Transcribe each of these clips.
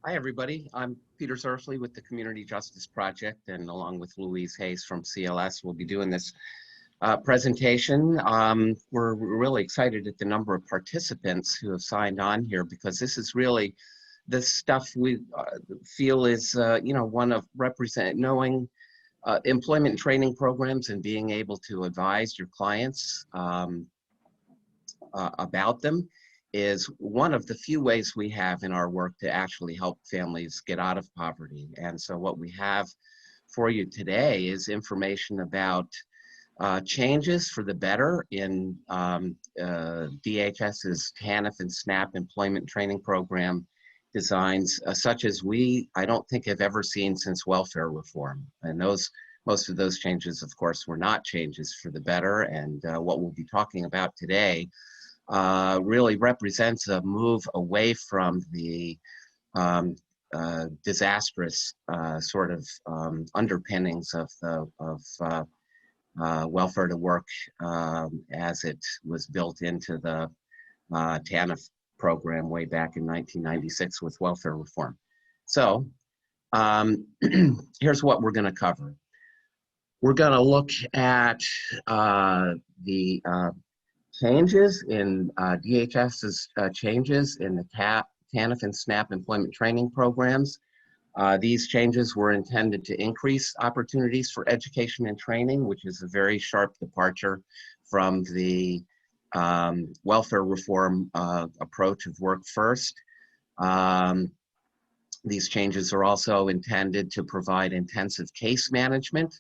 Hi, everybody. I'm Peter Zerfley with the Community Justice Project, and along with Louise Hayes from CLS, we'll be doing this presentation. We're really excited at the number of participants who have signed on here because this is really the stuff we feel is, one of knowing employment and training programs and being able to advise your clients about them is one of the few ways we have in our work to actually help families get out of poverty. And so what we have for you today is information about changes for the better in DHS's TANF and SNAP employment training program designs, such as I don't think have ever seen since welfare reform. And most of those changes, of course, were not changes for the better. And what we'll be talking about today really represents a move away from the disastrous sort of underpinnings of welfare to work as it was built into the TANF program way back in 1996 with welfare reform. So here's what we're going to cover. We're going to look at the changes in DHS's changes in the TANF and SNAP employment training programs. These changes were intended to increase opportunities for education and training, which is a very sharp departure from the welfare reform approach of work first. These changes are also intended to provide intensive case management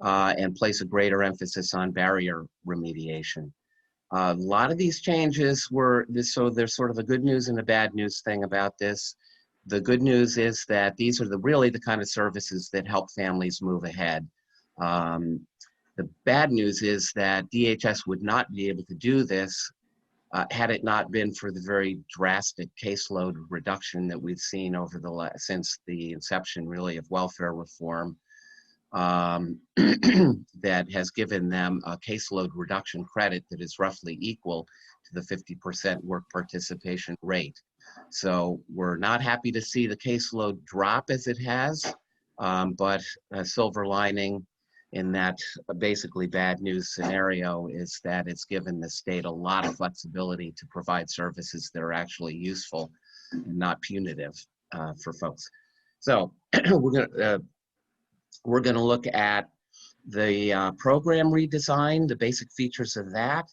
and place a greater emphasis on barrier remediation. A lot of these changes so there's sort of a good news and a bad news thing about this. The good news is that these are really the kind of services that help families move ahead. The bad news is that DHS would not be able to do this had it not been for the very drastic caseload reduction that we've seen since the inception really of welfare reform. That has given them a caseload reduction credit that is roughly equal to the 50% work participation rate. So we're not happy to see the caseload drop as it has, but a silver lining in that basically bad news scenario is that it's given the state a lot of flexibility to provide services that are actually useful and not punitive for folks. So we're going to look at the program redesign, the basic features of that,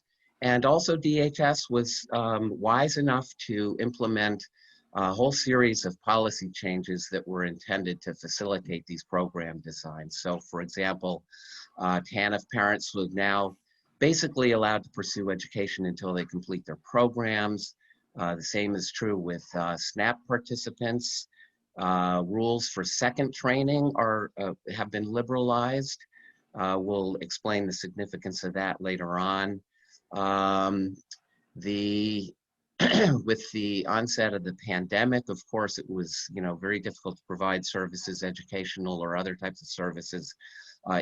and also DHS was wise enough to implement a whole series of policy changes that were intended to facilitate these program designs. So for example, TANF parents will now basically allowed to pursue education until they complete their programs. The same is true with SNAP participants. Rules for second training have been liberalized. We'll explain the significance of that later on. With the onset of the pandemic, of course, it was very difficult to provide services, educational or other types of services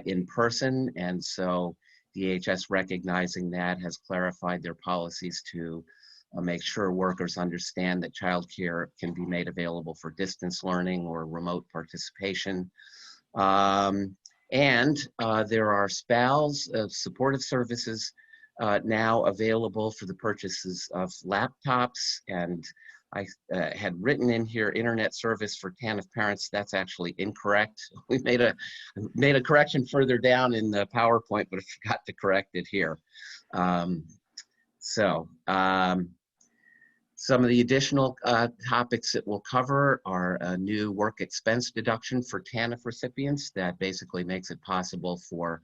in person, and so DHS, recognizing that, has clarified their policies to make sure workers understand that childcare can be made available for distance learning or remote participation. And there are SPALs, supportive services, now available for the purchases of laptops. And I had written in here internet service for TANF parents. That's actually incorrect. We made a correction further down in the PowerPoint, but I forgot to correct it here. Some of the additional topics that we'll cover are a new work expense deduction for TANF recipients that basically makes it possible for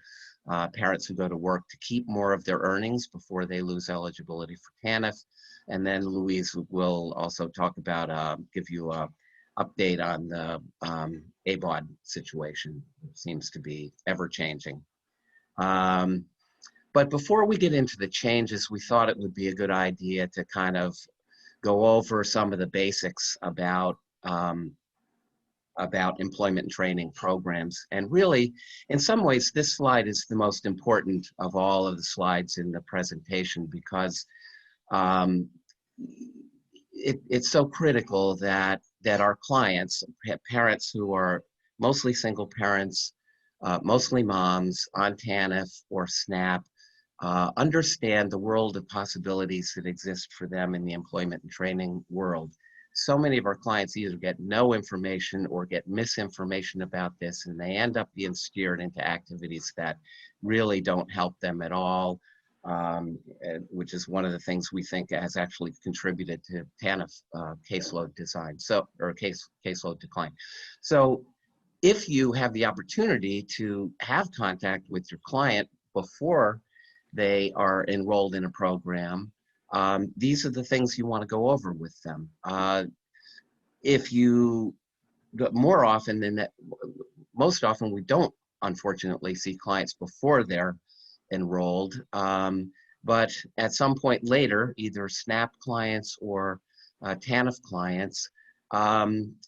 parents who go to work to keep more of their earnings before they lose eligibility for TANF. And then Louise will also talk about, give you an update on the ABOD situation. It seems to be ever changing. But before we get into the changes, we thought it would be a good idea to kind of go over some of the basics about employment and training programs. And really, in some ways, this slide is the most important of all of the slides in the presentation because it's so critical that that our clients, parents who are mostly single parents, mostly moms on TANF or SNAP, understand the world of possibilities that exist for them in the employment and training world. So many of our clients either get no information or get misinformation about this, and they end up being steered into activities that really don't help them at all, which is one of the things we think has actually contributed to TANF caseload design, or caseload decline. So if you have the opportunity to have contact with your client before they are enrolled in a program, these are the things you want to go over with them. If you, more often than that, most often we don't, unfortunately, see clients before they're enrolled, but at some point later, either SNAP clients or TANF clients,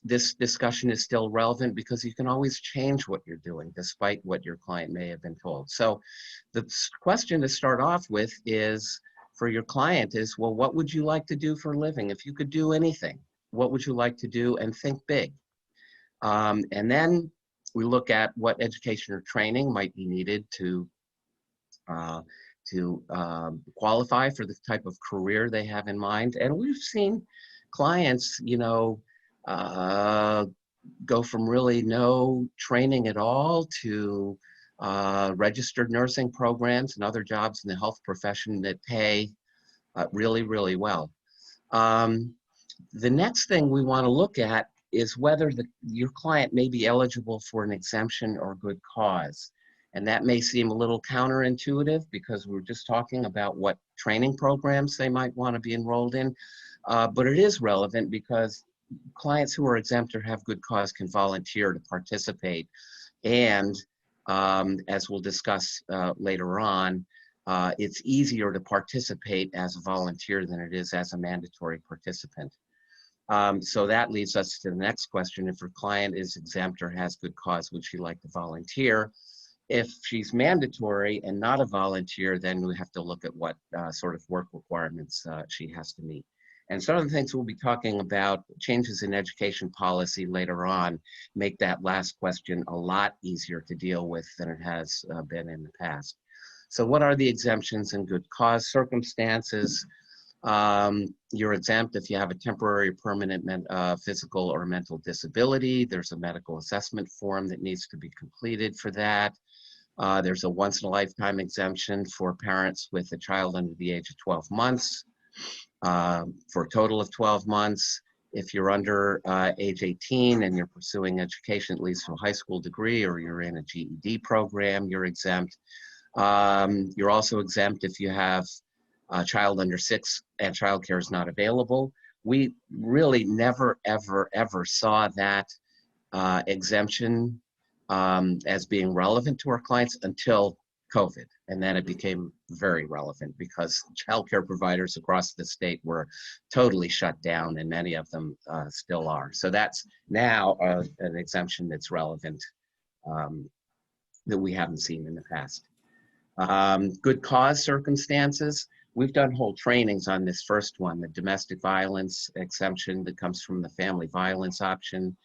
this discussion is still relevant because you can always change what you're doing despite what your client may have been told. So the question to start off with is, for your client is, well, what would you like to do for a living? If you could do anything, what would you like to do? And think big. And then we look at what education or training might be needed to qualify for the type of career they have in mind. And we've seen clients, go from really no training at all to registered nursing programs and other jobs in the health profession that pay really, really well. The next thing we want to look at is whether your client may be eligible for an exemption or good cause. And that may seem a little counterintuitive because we're just talking about what training programs they might want to be enrolled in. But it is relevant because clients who are exempt or have good cause can volunteer to participate. And as we'll discuss later on, it's easier to participate as a volunteer than it is as a mandatory participant. So that leads us to the next question. If your client is exempt or has good cause, would she like to volunteer? If she's mandatory and not a volunteer, then we have to look at what sort of work requirements she has to meet. And some of the things we'll be talking about, changes in education policy later on, make that last question a lot easier to deal with than it has been in the past. So what are the exemptions and good cause circumstances? You're exempt if you have a temporary or permanent physical or mental disability. There's a medical assessment form that needs to be completed for that. There's a once-in-a-lifetime exemption for parents with a child under the age of 12 months, for a total of 12 months. If you're under age 18 and you're pursuing education, at least to a high school degree, or you're in a GED program, you're exempt. You're also exempt if you have a child under 6 and childcare is not available. We really never, ever, ever saw that exemption as being relevant to our clients until COVID. And then it became very relevant because childcare providers across the state were totally shut down, and many of them still are. So that's now an exemption that's relevant that we haven't seen in the past. Good cause circumstances. We've done whole trainings on this first one, the domestic violence exemption that comes from the family violence option.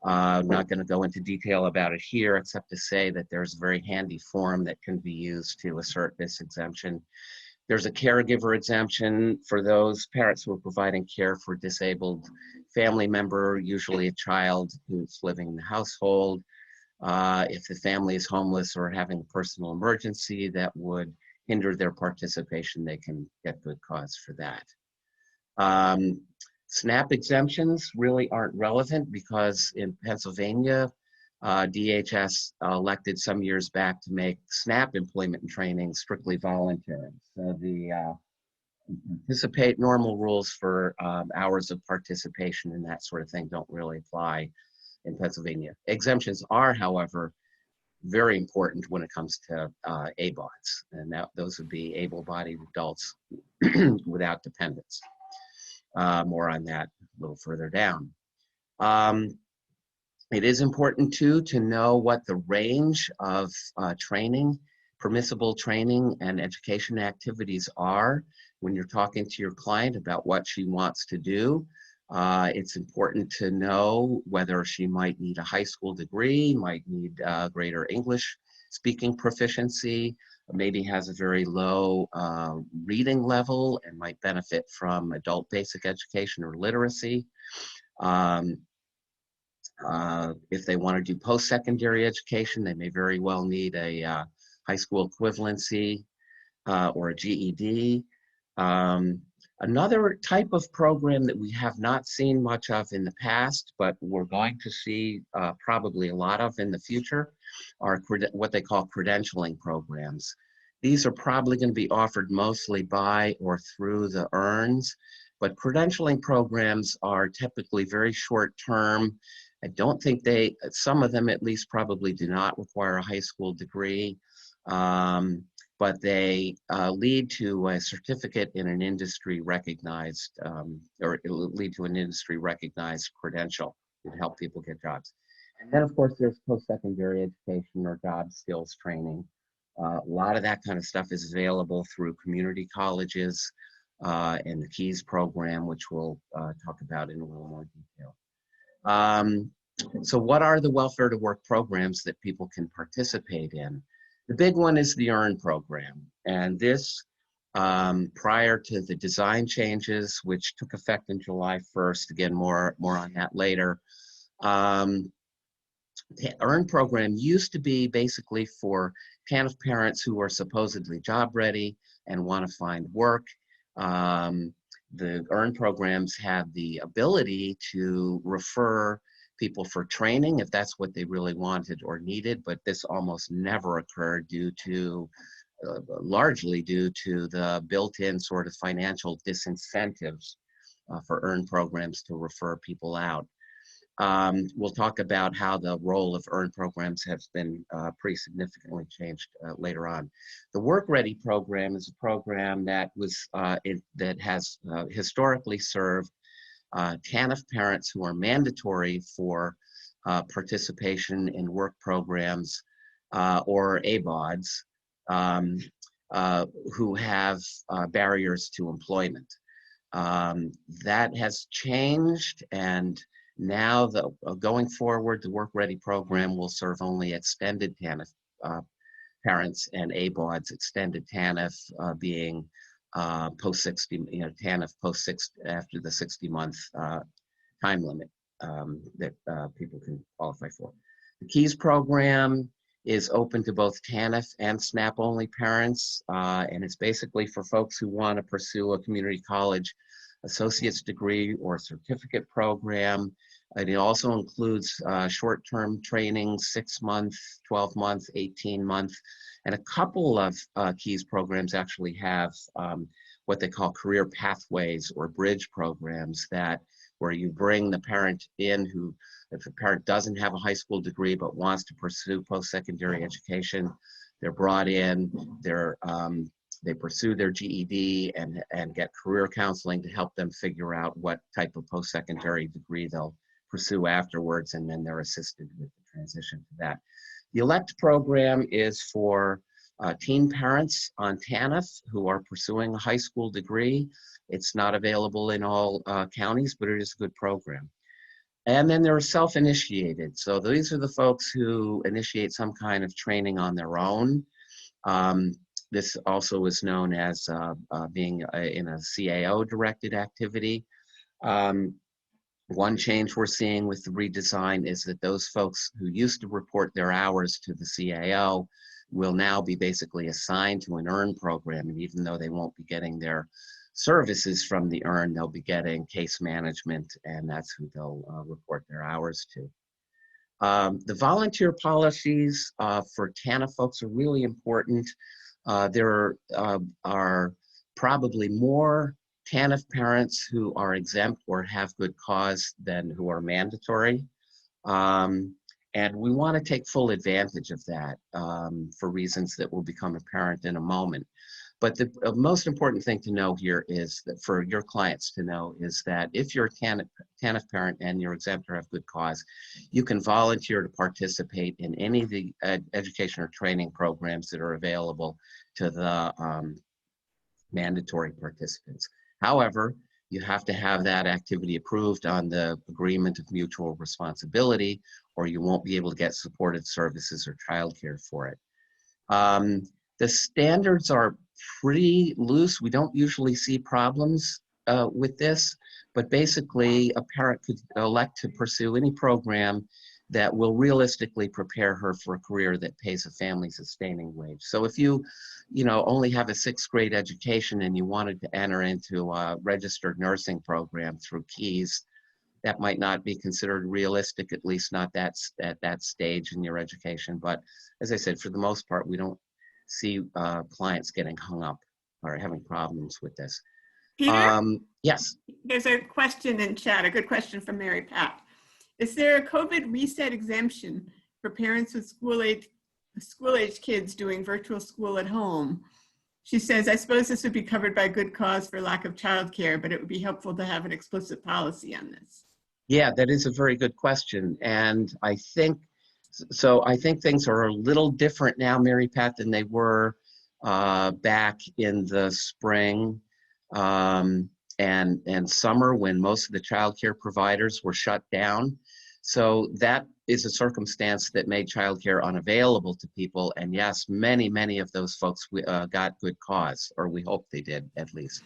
I'm not going to go into detail about it here, except to say that there's a very handy form that can be used to assert this exemption. There's a caregiver exemption for those parents who are providing care for a disabled family member, usually a child who's living in the household. If the family is homeless or having a personal emergency that would hinder their participation, they can get good cause for that. SNAP exemptions really aren't relevant because in Pennsylvania, DHS elected some years back to make SNAP employment and training strictly voluntary. So the participate normal rules for hours of participation and that sort of thing don't really apply in Pennsylvania. Exemptions are, however, very important when it comes to ABODs, and those would be able-bodied adults without dependents. More on that a little further down. It is important too to know what the range of training, permissible training and education activities are when you're talking to your client about what she wants to do. It's important to know whether she might need a high school degree, might need greater English speaking proficiency, maybe has a very low reading level and might benefit from adult basic education or literacy. If they want to do post-secondary education, they may very well need a high school equivalency or a GED. Another type of program that we have not seen much of in the past, but we're going to see probably a lot of in the future, are what they call credentialing programs. These are probably going to be offered mostly by or through the EARNs, but credentialing programs are typically very short term. I don't think some of them at least probably do not require a high school degree. But they lead to a certificate in an industry recognized, or it'll lead to an industry recognized credential to help people get jobs. And then of course there's post-secondary education or job skills training. A lot of that kind of stuff is available through community colleges and the KEYS program, which we'll talk about in a little more detail. So what are the welfare to work programs that people can participate in? The big one is the EARN program, and this, prior to the design changes, which took effect on July 1st, again, more on that later, the EARN program used to be basically for TANF parents who are supposedly job ready and want to find work. The EARN programs have the ability to refer people for training if that's what they really wanted or needed, but this almost never occurred due to, largely due to the built-in sort of financial disincentives for EARN programs to refer people out. We'll talk about how the role of EARN programs has been pretty significantly changed later on. The Work Ready program is a program that that has historically served TANF parents who are mandatory for participation in work programs or ABODs who have barriers to employment. That has changed, and now going forward, the Work Ready program will serve only extended TANF parents and ABODs, extended TANF being post 60, TANF post 6 after the 60-month time limit that people can qualify for. The KEYS program is open to both TANF and SNAP-only parents, and it's basically for folks who want to pursue a community college associate's degree or certificate program. And it also includes short-term training, 6-month, 12-month, 18-month, and a couple of KEYS programs actually have what they call career pathways or bridge programs where you bring the parent in who, if the parent doesn't have a high school degree but wants to pursue post-secondary education, they're brought in, they pursue their GED and get career counseling to help them figure out what type of post-secondary degree they'll pursue afterwards, and then they're assisted with the transition to that. The ELECT program is for teen parents on TANF who are pursuing a high school degree. It's not available in all counties, but it is a good program. And then there are self-initiated. So these are the folks who initiate some kind of training on their own. This also is known as being in a CAO-directed activity. One change we're seeing with the redesign is that those folks who used to report their hours to the CAO will now be basically assigned to an EARN program, and even though they won't be getting their services from the EARN, they'll be getting case management, and that's who they'll report their hours to. The volunteer policies for TANF folks are really important. There are probably more TANF parents who are exempt or have good cause than who are mandatory. And we want to take full advantage of that for reasons that will become apparent in a moment. But the most important thing to know here is that for your clients to know is that if you're a TANF parent and you're exempt or have good cause, you can volunteer to participate in any of the education or training programs that are available to the mandatory participants. However, you have to have that activity approved on the agreement of mutual responsibility, or you won't be able to get supported services or childcare for it. The standards are pretty loose. We don't usually see problems with this, but basically a parent could elect to pursue any program that will realistically prepare her for a career that pays a family sustaining wage. So if you only have a 6th grade education and you wanted to enter into a registered nursing program through Keys, that might not be considered realistic, at least not at that stage in your education. But as I said, for the most part, we don't see clients getting hung up or having problems with this. Peter? Yes. There's a question in chat, a good question from Mary Pat. Is there a COVID reset exemption for parents with school-age kids doing virtual school at home? She says, I suppose this would be covered by good cause for lack of childcare, but it would be helpful to have an explicit policy on this. Yeah, that is a very good question. And I think things are a little different now, Mary Pat, than they were back in the spring and summer when most of the childcare providers were shut down. So that is a circumstance that made childcare unavailable to people. And yes, many of those folks got good cause, or we hope they did at least.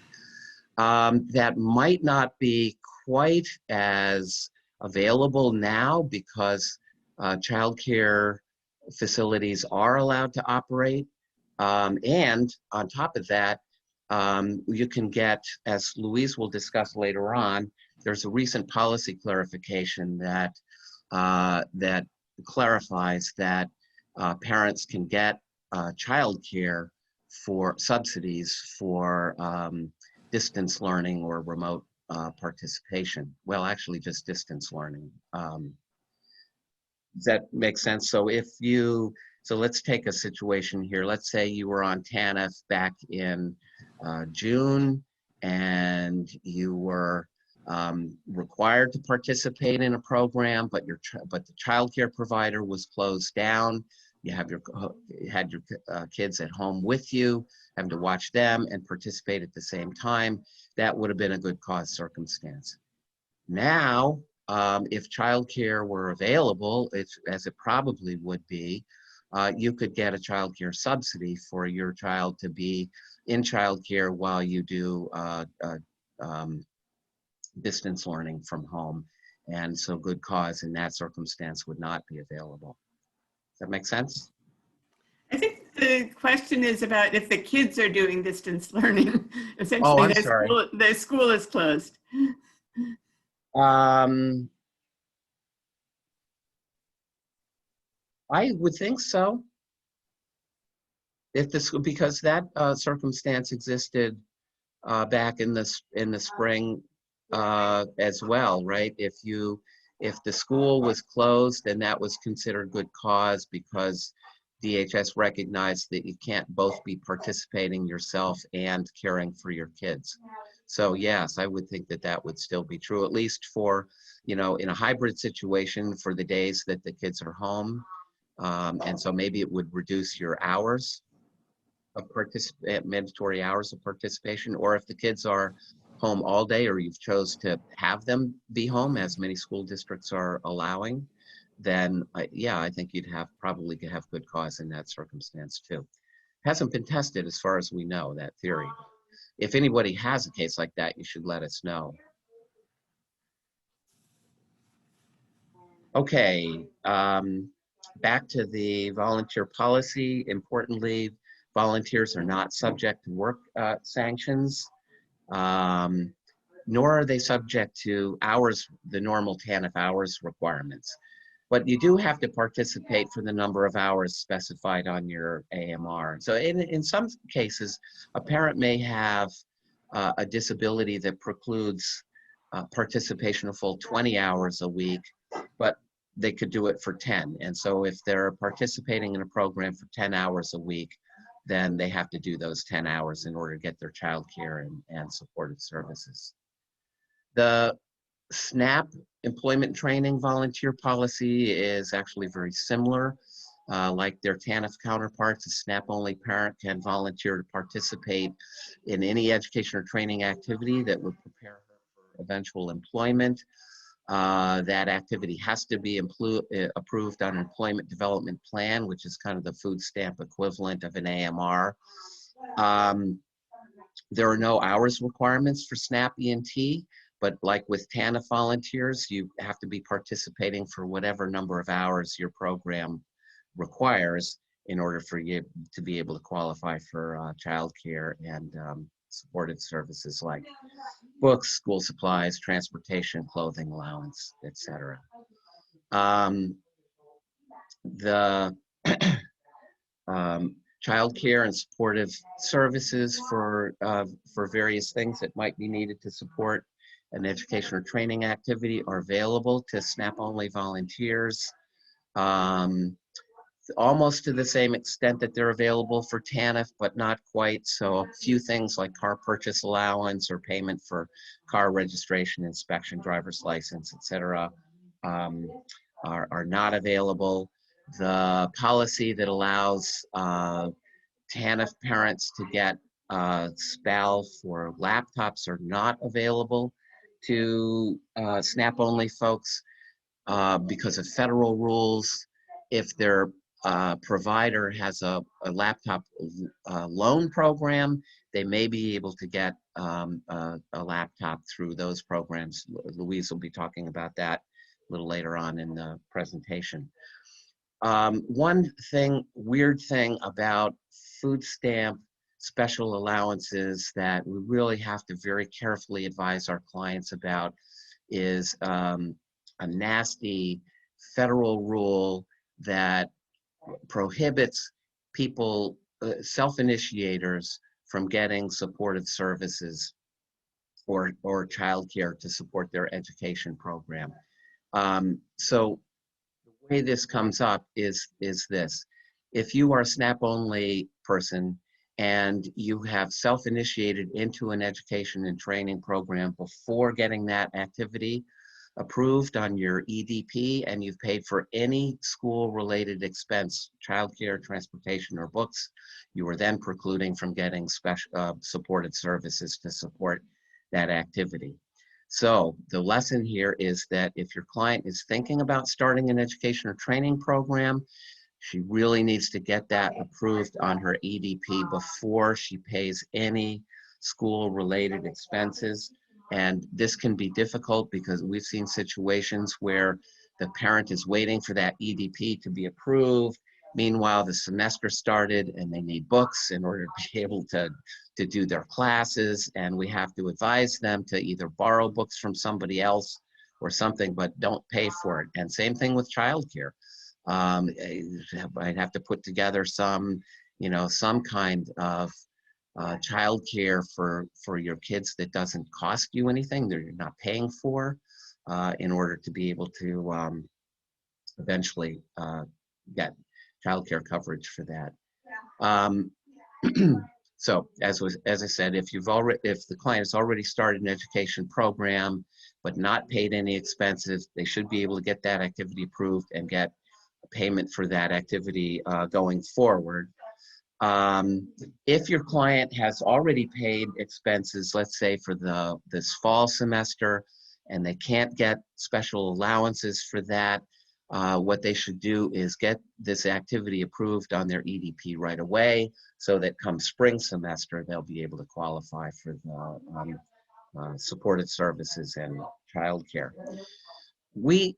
That might not be quite as available now because childcare facilities are allowed to operate. And on top of that, you can get, as Louise will discuss later on, there's a recent policy clarification that clarifies that parents can get childcare for subsidies for distance learning or remote participation. Well, actually just distance learning. Does that make sense? So so let's take a situation here. Let's say you were on TANF back in June and you were required to participate in a program, but the childcare provider was closed down. You had your kids at home with you, having to watch them and participate at the same time. That would have been a good cause circumstance. Now, if childcare were available, as it probably would be, you could get a childcare subsidy for your child to be in childcare while you do distance learning from home. And so good cause in that circumstance would not be available. Does that make sense? I think the question is about if the kids are doing distance learning. Essentially, Oh, I'm sorry. Their school is closed. I would think so. Because that circumstance existed back in the spring as well, right? If the school was closed, then that was considered good cause because DHS recognized that you can't both be participating yourself and caring for your kids. So yes, I would think that would still be true, at least for, in a hybrid situation for the days that the kids are home. And so maybe it would reduce your hours of mandatory hours of participation, or if the kids are home all day or you've chose to have them be home, as many school districts are allowing, then yeah, I think you'd probably have good cause in that circumstance too. Hasn't been tested as far as we know, that theory. If anybody has a case like that, you should let us know. Okay, back to the volunteer policy. Importantly, volunteers are not subject to work sanctions, nor are they subject to the normal TANF hours requirements. But you do have to participate for the number of hours specified on your AMR. So in some cases, a parent may have a disability that precludes participation a full 20 hours a week, but they could do it for 10. And so if they're participating in a program for 10 hours a week, then they have to do those 10 hours in order to get their childcare and supportive services. The SNAP employment training volunteer policy is actually very similar. Like their TANF counterparts, a SNAP-only parent can volunteer to participate in any education or training activity that would prepare her eventual employment. That activity has to be approved on an employment development plan, which is kind of the food stamp equivalent of an AMR. There are no hours requirements for SNAP ENT, but like with TANF volunteers, you have to be participating for whatever number of hours your program requires in order for you to be able to qualify for childcare and supported services like books, school supplies, transportation, clothing allowance, etc. The childcare and supportive services for various things that might be needed to support an education or training activity are available to SNAP-only volunteers, almost to the same extent that they're available for TANF, but not quite. So a few things like car purchase allowance or payment for car registration, inspection, driver's license, etc., are not available. The policy that allows TANF parents to get SPAL for laptops are not available to SNAP-only folks because of federal rules. If their provider has a laptop loan program, they may be able to get a laptop through those programs. Louise will be talking about that a little later on in the presentation. One weird thing about food stamp special allowances that we really have to very carefully advise our clients about is a nasty federal rule that prohibits people, self-initiators, from getting supportive services or childcare to support their education program. So the way this comes up is this. If you are a SNAP-only person and you have self-initiated into an education and training program before getting that activity approved on your EDP, and you've paid for any school-related expense, childcare, transportation, or books, you are then precluding from getting special supported services to support that activity. So the lesson here is that if your client is thinking about starting an education or training program, she really needs to get that approved on her EDP before she pays any school-related expenses. And this can be difficult because we've seen situations where the parent is waiting for that EDP to be approved. Meanwhile, the semester started and they need books in order to be able to do their classes. And we have to advise them to either borrow books from somebody else or something, but don't pay for it. And same thing with childcare. I'd have to put together some kind of childcare for your kids that doesn't cost you anything, that you're not paying for, in order to be able to eventually get childcare coverage for that. So as I said, if the client has already started an education program but not paid any expenses, they should be able to get that activity approved and get a payment for that activity going forward. If your client has already paid expenses, let's say for this fall semester, and they can't get special allowances for that, what they should do is get this activity approved on their EDP right away, so that come spring semester, they'll be able to qualify for the supported services and childcare. We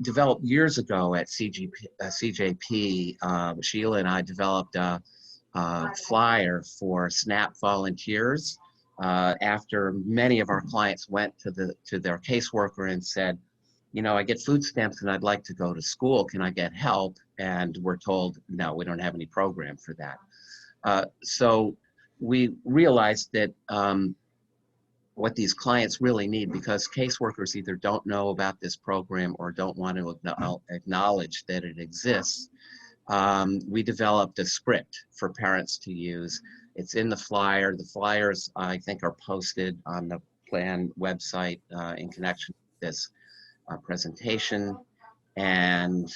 developed years ago at CJP, Sheila and I developed a flyer for SNAP volunteers after many of our clients went to their caseworker and said, I get food stamps and I'd like to go to school. Can I get help? And we're told, no, we don't have any program for that. So we realized that what these clients really need, because caseworkers either don't know about this program or don't want to acknowledge that it exists, we developed a script for parents to use. It's in the flyer. The flyers, I think, are posted on the plan website in connection with this presentation. And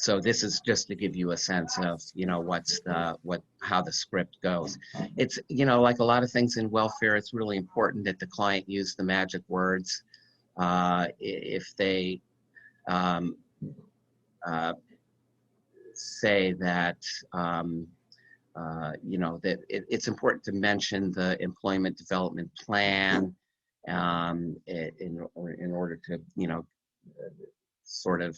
So this is just to give you a sense of, you know, how the script goes. It's, you know, like a lot of things in welfare, it's really important that the client use the magic words. If they say that, you know, that it's important to mention the employment development plan in order to, you know, sort of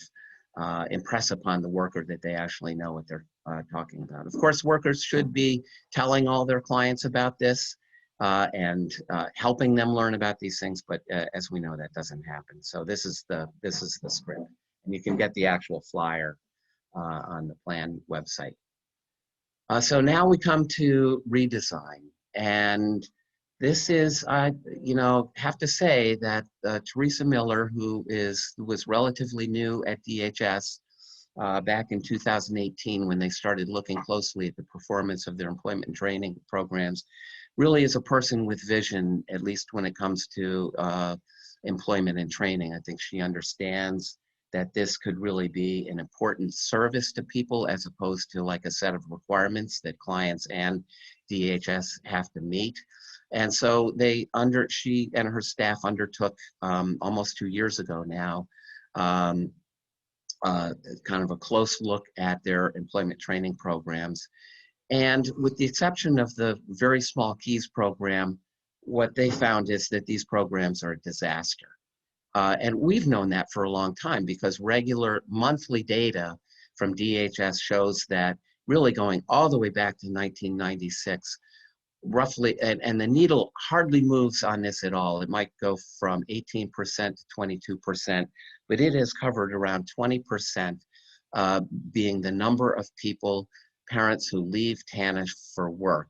impress upon the worker that they actually know what they're talking about. Of course, workers should be telling all their clients about this and helping them learn about these things, but as we know, that doesn't happen. So this is the script, and you can get the actual flyer on the plan website. So now we come to redesign, and this is, you know, have to say that Teresa Miller, who was relatively new at DHS back in 2018 when they started looking closely at the performance of their employment and training programs, really is a person with vision, at least when it comes to employment and training. I think she understands that this could really be an important service to people as opposed to like a set of requirements that clients and DHS have to meet. And so she and her staff undertook almost 2 years ago now, kind of a close look at their employment training programs. And with the exception of the very small Keys program, what they found is that these programs are a disaster. And we've known that for a long time because regular monthly data from DHS shows that really going all the way back to 1996, roughly, and the needle hardly moves on this at all. It might go from 18% to 22%, but it has covered around 20% being the number of people, parents who leave TANF for work,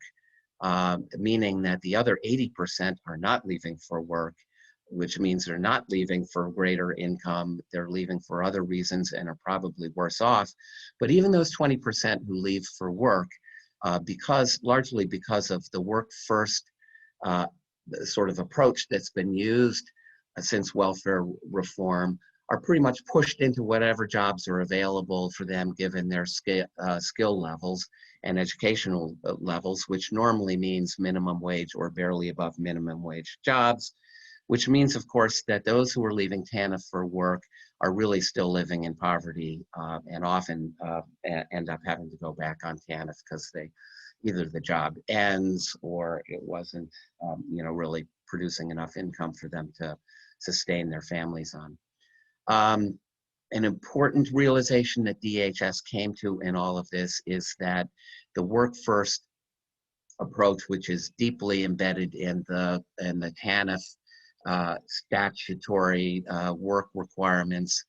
meaning that the other 80% are not leaving for work, which means they're not leaving for greater income, they're leaving for other reasons and are probably worse off. But even those 20% who leave for work, largely because of the work first sort of approach that's been used since welfare reform, are pretty much pushed into whatever jobs are available for them given their skill levels and educational levels, which normally means minimum wage or barely above minimum wage jobs, which means, of course, that those who are leaving TANF for work are really still living in poverty and often end up having to go back on TANF because either the job ends or it wasn't, you know, really producing enough income for them to sustain their families on. An important realization that DHS came to in all of this is that the work first approach, which is deeply embedded in the TANF statutory work requirements,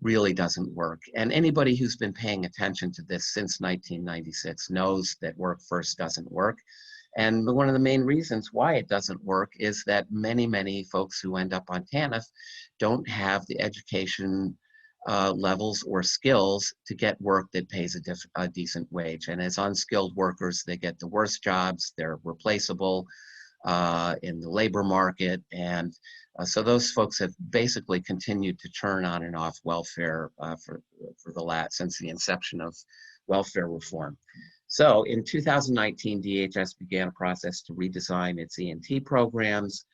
really doesn't work. And anybody who's been paying attention to this since 1996 knows that work first doesn't work. And one of the main reasons why it doesn't work is that many folks who end up on TANF don't have the education levels or skills to get work that pays a decent wage. And as unskilled workers, they get the worst jobs, they're replaceable in the labor market. And so those folks have basically continued to churn on and off welfare since the inception of welfare reform. So in 2019, DHS began a process to redesign its E&T programs.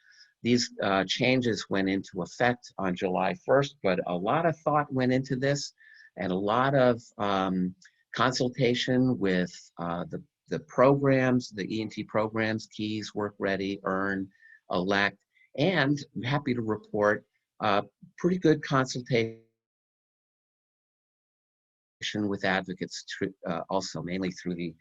These changes went into effect on July 1st, but a lot of thought went into this and a lot of consultation with the programs, the E&T programs, Keys, Work Ready, Earn, Elect, and I'm happy to report pretty good consultation with advocates also, mainly through the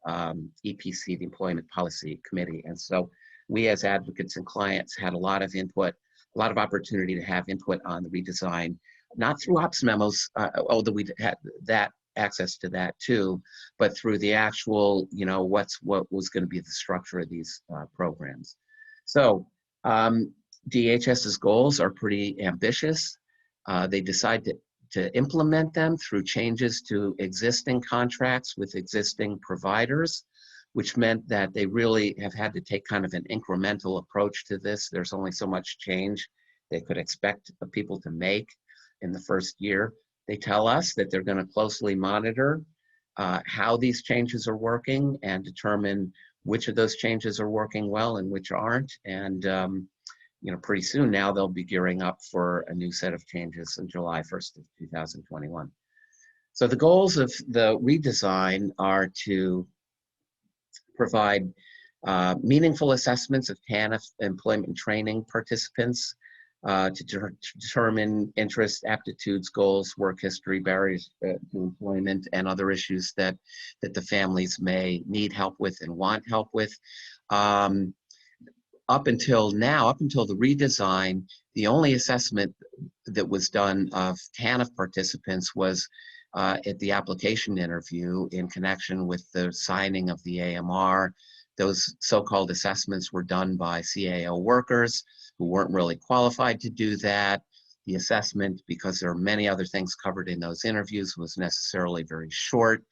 EPC, the Employment Policy Committee. And so we as advocates and clients had a lot of input, a lot of opportunity to have input on the redesign, not through ops memos, although we had that access to that too, but through the actual, you know, what was going to be the structure of these programs. So DHS's goals are pretty ambitious. They decide to implement them through changes to existing contracts with existing providers, which meant that they really have had to take kind of an incremental approach to this. There's only so much change they could expect people to make in the first year. They tell us that they're going to closely monitor how these changes are working and determine which of those changes are working well and which aren't. And pretty soon now they'll be gearing up for a new set of changes on July 1st of 2021. So the goals of the redesign are to provide meaningful assessments of TANF employment training participants to determine interests, aptitudes, goals, work history, barriers to employment, and other issues that the families may need help with and want help with. Up until now, up until the redesign, the only assessment that was done of TANF participants was at the application interview in connection with the signing of the AMR. Those so-called assessments were done by CAO workers who weren't really qualified to do that. The assessment, because there are many other things covered in those interviews, was necessarily very short,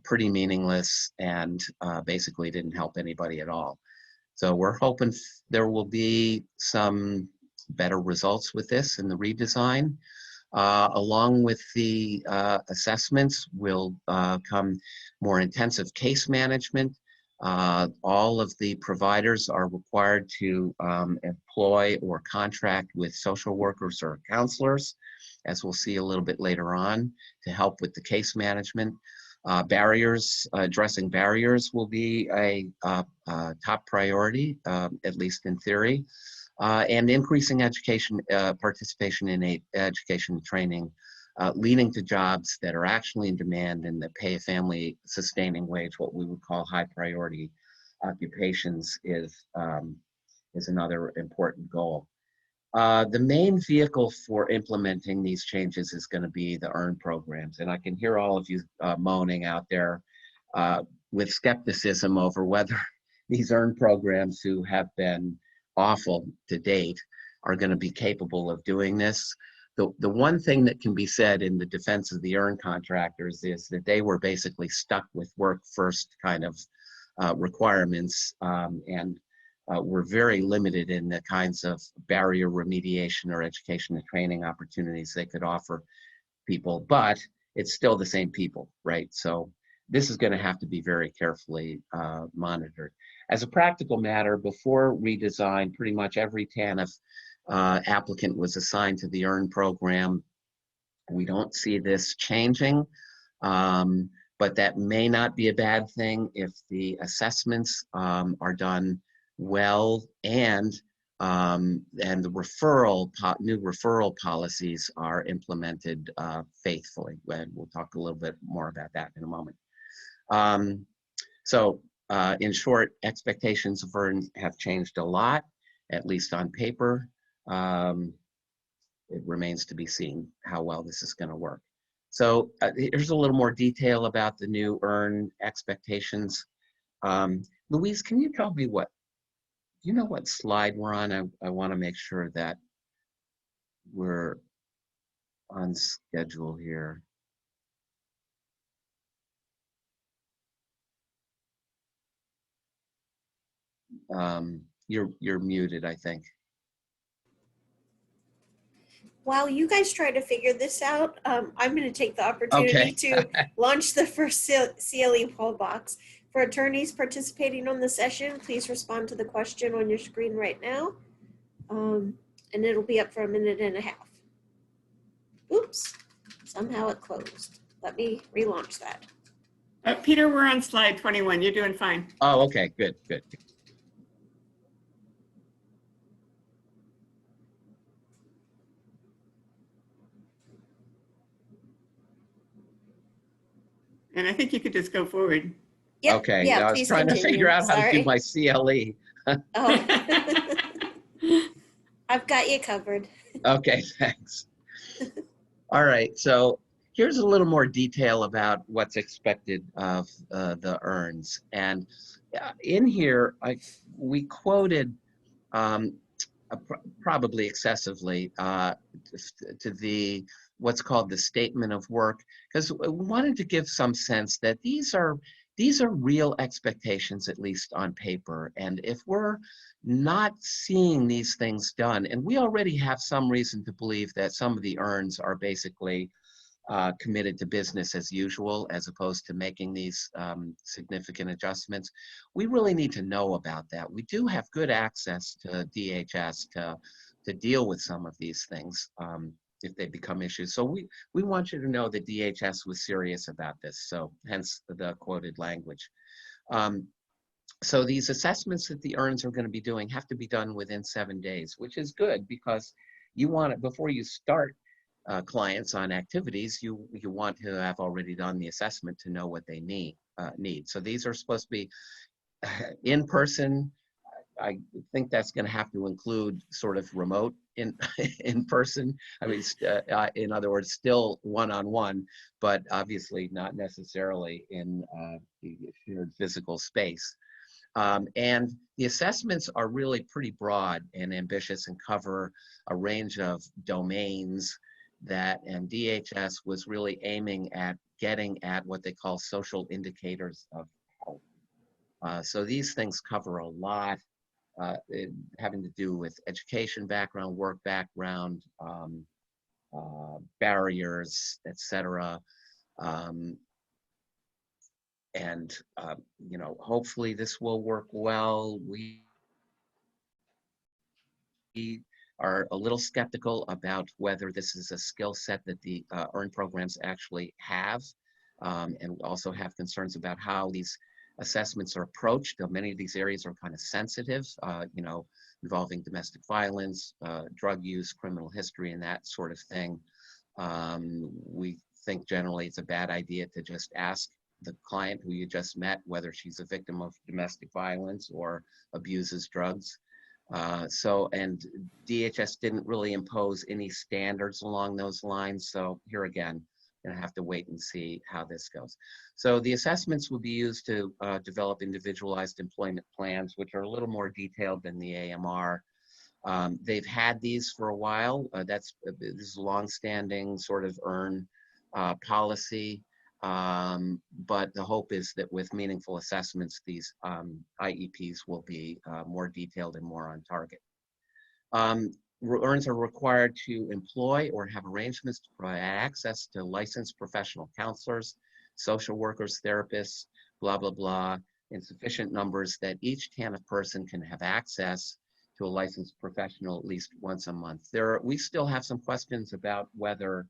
pretty meaningless, and basically didn't help anybody at all. So we're hoping there will be some better results with this in the redesign. Along with the assessments will come more intensive case management. All of the providers are required to employ or contract with social workers or counselors, as we'll see a little bit later on, to help with the case management. Addressing barriers will be a top priority, at least in theory, and increasing education participation in education training, leading to jobs that are actually in demand and that pay a family sustaining wage, what we would call high priority occupations, is another important goal. The main vehicle for implementing these changes is going to be the EARN programs. And I can hear all of you moaning out there with skepticism over whether these EARN programs, who have been awful to date, are going to be capable of doing this. The one thing that can be said in the defense of the EARN contractors is that they were basically stuck with work first kind of requirements, and were very limited in the kinds of barrier remediation or education and training opportunities they could offer people, but it's still the same people, right? So this is going to have to be very carefully monitored. As a practical matter, before redesign, pretty much every TANF applicant was assigned to the EARN program. We don't see this changing, but that may not be a bad thing if the assessments are done well, and the new referral policies are implemented faithfully. And we'll talk a little bit more about that in a moment. In short, expectations of EARN have changed a lot, at least on paper. It remains to be seen how well this is going to work. So here's a little more detail about the new EARN expectations. Louise, can you tell me do you know what slide we're on? I want to make sure that we're on schedule here. You're muted, I think. While you guys try to figure this out, I'm going to take the opportunity to launch the first CLE poll box. For attorneys participating on the session, please respond to the question on your screen right now. And it'll be up for 1.5 minutes. Oops, somehow it closed. Let me relaunch that. Peter, we're on slide 21. You're doing fine. Oh, okay, good. And I think you could just go forward. Yep, Okay, yeah, I was trying to figure out how to do my CLE. Oh. I've got you covered. Okay, thanks. All right, so here's a little more detail about what's expected of the EARNs. And in here, we quoted probably excessively to the what's called the statement of work, because we wanted to give some sense that these are real expectations, at least on paper. And if we're not seeing these things done, and we already have some reason to believe that some of the EARNs are basically committed to business as usual as opposed to making these significant adjustments. We really need to know about that. We do have good access to DHS to deal with some of these things if they become issues. So we want you to know that DHS was serious about this, so hence the quoted language. So these assessments that the EARNs are going to be doing have to be done within 7 days, which is good because you want it before you start clients on activities, you want to have already done the assessment to know what they need. So these are supposed to be in person. I think that's going to have to include sort of remote in person. I mean, in other words, still one-on-one, but obviously not necessarily in the shared physical space. And the assessments are really pretty broad and ambitious and cover a range of domains and DHS was really aiming at getting at what they call social indicators of health. So these things cover a lot having to do with education background, work background, barriers, etc. And you know, hopefully this will work well. We are a little skeptical about whether this is a skill set that the EARN programs actually have, and also have concerns about how these assessments are approached. Many of these areas are kind of sensitive, you know, involving domestic violence, drug use, criminal history, and that sort of thing. We think generally it's a bad idea to just ask the client who you just met whether she's a victim of domestic violence or abuses drugs. And DHS didn't really impose any standards along those lines. So here again, gonna have to wait and see how this goes. So the assessments will be used to develop individualized employment plans, which are a little more detailed than the AMR. They've had these for a while. This is a long-standing sort of EARN policy. But the hope is that with meaningful assessments, these IEPs will be more detailed and more on target. EARNs are required to employ or have arrangements to provide access to licensed professional counselors, social workers, therapists, blah, blah, blah, in sufficient numbers that each TANF person can have access to a licensed professional at least once a month. We still have some questions about whether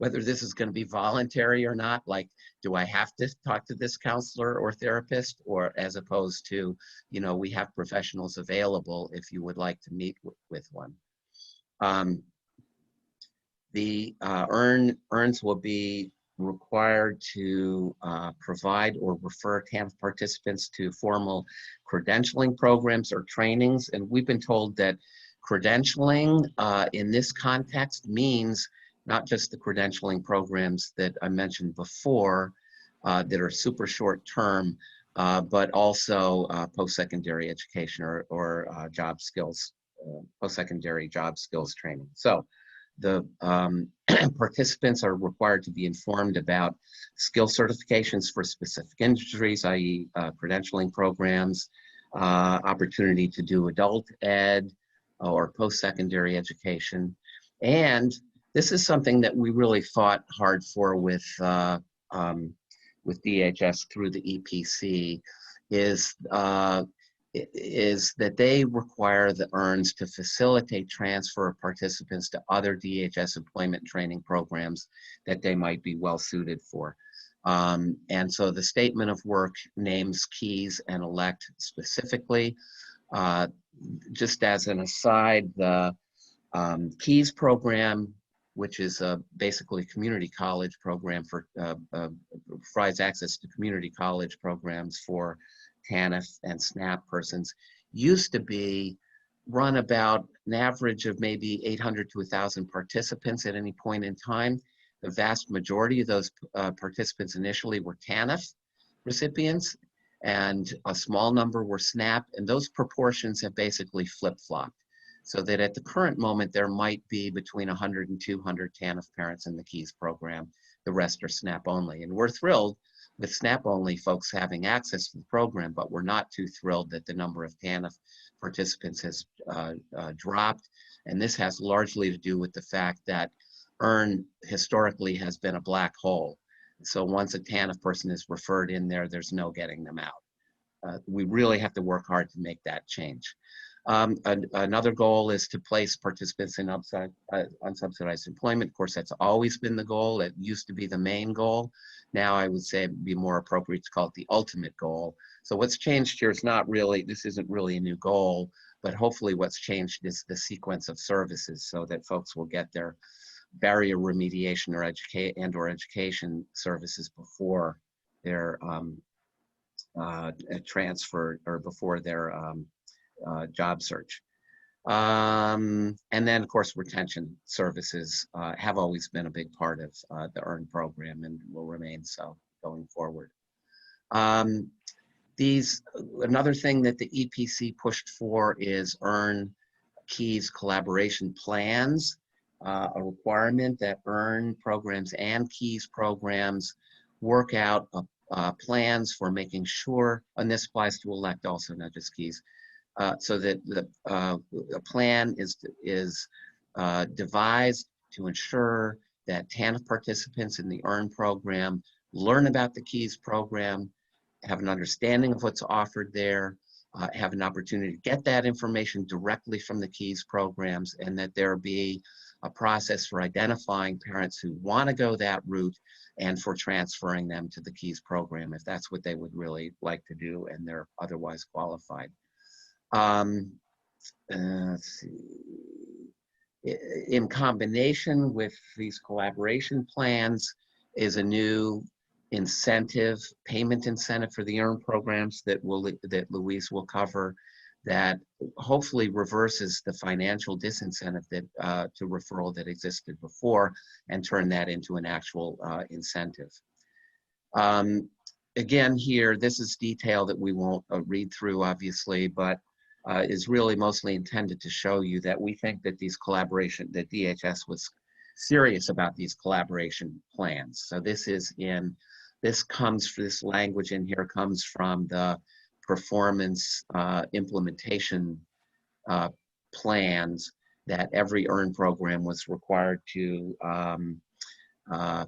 this is going to be voluntary or not. Like, do I have to talk to this counselor or therapist, or as opposed to, you know, we have professionals available if you would like to meet with one. The EARNs will be required to provide or refer TANF participants to formal credentialing programs or trainings. And we've been told that credentialing in this context means not just the credentialing programs that I mentioned before that are super short term, but also post-secondary education or job skills, post-secondary job skills training. So the participants are required to be informed about skill certifications for specific industries, i.e. Credentialing programs, opportunity to do adult ed or post-secondary education. And this is something that we really fought hard for with DHS through the EPC, is that they require the EARNs to facilitate transfer of participants to other DHS employment training programs that they might be well suited for. And so the statement of work names KEYS and ELECT specifically. Just as an aside, the KEYS program, which is basically a community college program for, provides access to community college programs for TANF and SNAP persons, used to be run about an average of maybe 800 to 1,000 participants at any point in time. The vast majority of those participants initially were TANF recipients, and a small number were SNAP, and those proportions have basically flip-flopped. So that at the current moment, there might be between 100 and 200 TANF parents in the KEYS program. The rest are SNAP only. And we're thrilled with SNAP only folks having access to the program, but we're not too thrilled that the number of TANF participants has dropped. And this has largely to do with the fact that EARN historically has been a black hole. So once a TANF person is referred in there, there's no getting them out. We really have to work hard to make that change. Another goal is to place participants in unsubsidized employment. Of course, that's always been the goal. It used to be the main goal. Now I would say it'd be more appropriate to call it the ultimate goal. So what's changed here is not really, this isn't really a new goal, but hopefully what's changed is the sequence of services so that folks will get their barrier remediation or education services before their transfer or before their job search. And then, of course, retention services have always been a big part of the EARN program and will remain so going forward. Another thing that the EPC pushed for is EARN Keys collaboration plans, a requirement that EARN programs and Keys programs work out plans for making sure, and this applies to elect also, not just Keys, so that the plan is devised to ensure that TANF participants in the EARN program learn about the Keys program, have an understanding of what's offered there, have an opportunity to get that information directly from the Keys programs, and that there be a process for identifying parents who want to go that route and for transferring them to the Keys program if that's what they would really like to do and they're otherwise qualified. Let's see. In combination with these collaboration plans is a new incentive, payment incentive for the EARN programs that Louise will cover, that hopefully reverses the financial disincentive that to referral that existed before and turn that into an actual incentive. Again, here, this is detail that we won't read through, obviously, but is really mostly intended to show you that we think that these collaboration, that DHS was serious about these collaboration plans. So this language in here comes from the performance implementation plans that every EARN program was required to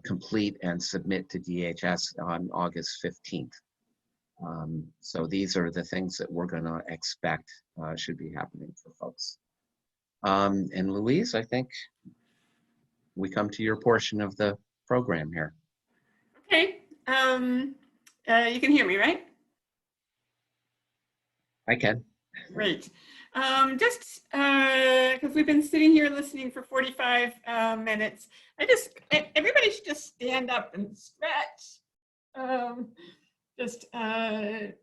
complete and submit to DHS on August 15th. So these are the things that we're gonna expect should be happening for folks. And Louise, I think we come to your portion of the program here. Okay, you can hear me, right? I can. Great. Just because we've been sitting here listening for 45 minutes, everybody should just stand up and stretch. Just a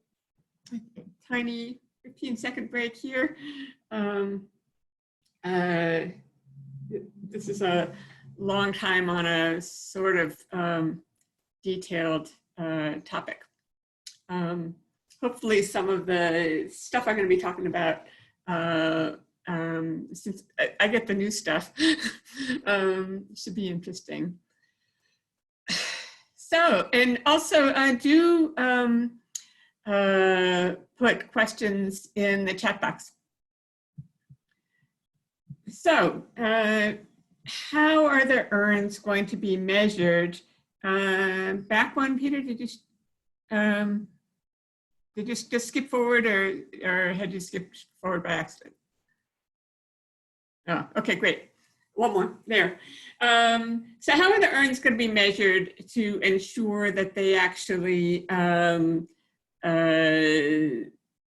tiny 15-second break here. This is a long time on a sort of detailed topic. Hopefully some of the stuff I'm going to be talking about, since I get the new stuff, should be interesting. So, and also do put questions in the chat box. So, how are the EARNs going to be measured? Back one, Peter, did you just skip forward or had you skipped forward by accident? Oh, okay, great. One more, there. So how are the EARNs going to be measured to ensure that they actually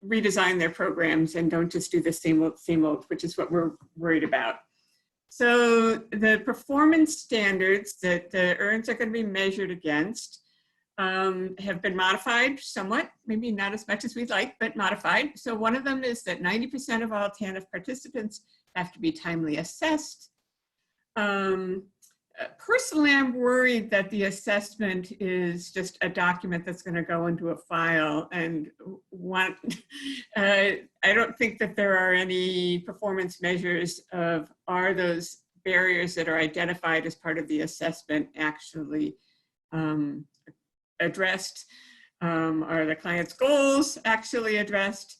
redesign their programs and don't just do the same old, which is what we're worried about. So the performance standards that the EARNs are going to be measured against have been modified somewhat, maybe not as much as we'd like, but modified. So one of them is that 90% of all TANF participants have to be timely assessed. Personally, I'm worried that the assessment is just a document that's going to go into a file and I don't think that there are any performance measures of are those barriers that are identified as part of the assessment actually addressed? Are the client's goals actually addressed?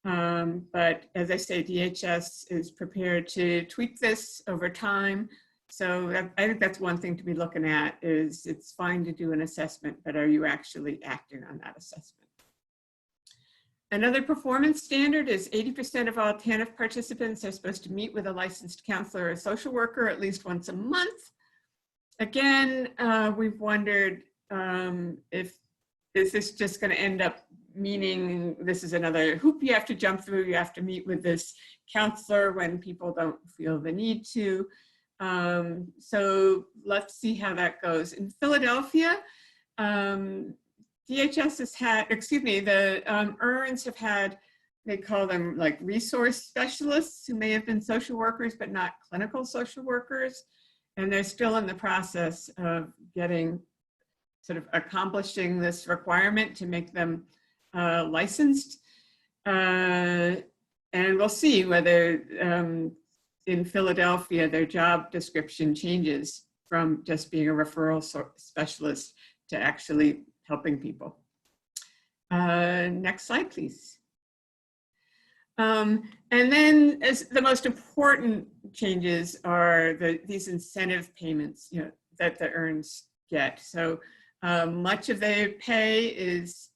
But as I say, DHS is prepared to tweak this over time So I think that's one thing to be looking at is it's fine to do an assessment, but are you actually acting on that assessment? Another performance standard is 80% of all TANF participants are supposed to meet with a licensed counselor or social worker at least once a month. Again, we've wondered is this just going to end up meaning this is another hoop you have to jump through. You have to meet with this counselor when people don't feel the need to. So let's see how that goes. In Philadelphia, DHS has had, the ERNs have had, they call them like resource specialists who may have been social workers, but not clinical social workers. And they're still in the process of getting, sort of accomplishing this requirement to make them licensed. And we'll see whether in Philadelphia, their job description changes from just being a referral specialist to actually helping people. Next slide, please. And then as the most important changes are these incentive payments, that the ERNs get. So much of their pay is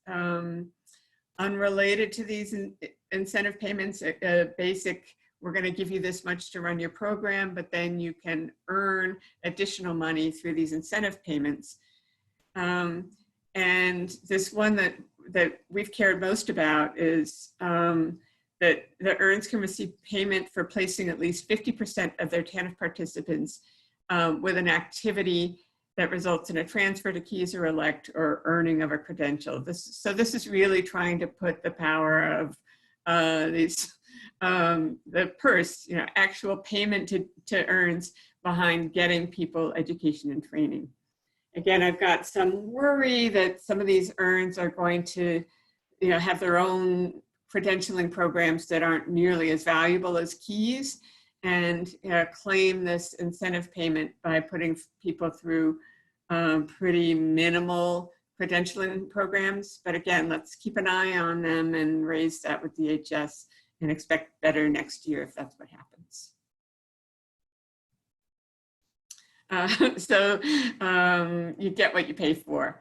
unrelated to these incentive payments. Basic, we're going to give you this much to run your program, but then you can earn additional money through these incentive payments. And this one that we've cared most about is that the ERNs can receive payment for placing at least 50% of their TANF participants with an activity that results in a transfer to Keys or Elect or earning of a credential. So this is really trying to put the power of the purse, actual payment to ERNs behind getting people education and training. Again, I've got some worry that some of these ERNs are going to, have their own credentialing programs that aren't nearly as valuable as Keys, and claim this incentive payment by putting people through pretty minimal credentialing programs. But again, let's keep an eye on them and raise that with DHS and expect better next year if that's what happens. So you get what you pay for.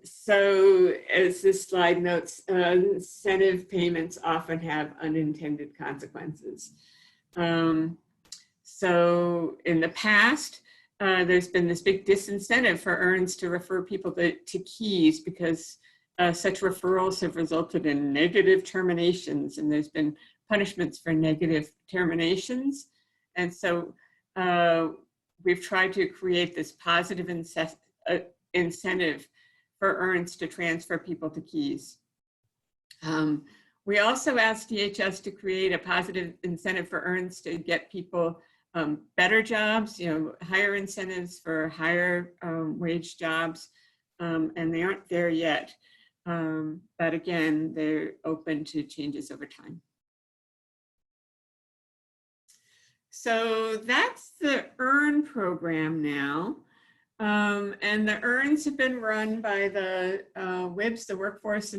So as this slide notes, incentive payments often have unintended consequences. So in the past, there's been this big disincentive for ERNs to refer people to Keys because such referrals have resulted in negative terminations, and there's been punishments for negative terminations. And so we've tried to create this positive incentive for ERNs to transfer people to Keys. We also asked DHS to create a positive incentive for ERNs to get people better jobs, higher incentives for higher wage jobs, and they aren't there yet. But again, they're open to changes over time. So that's the EARN program now. And the EARNs have been run by the WIBs, the Workforce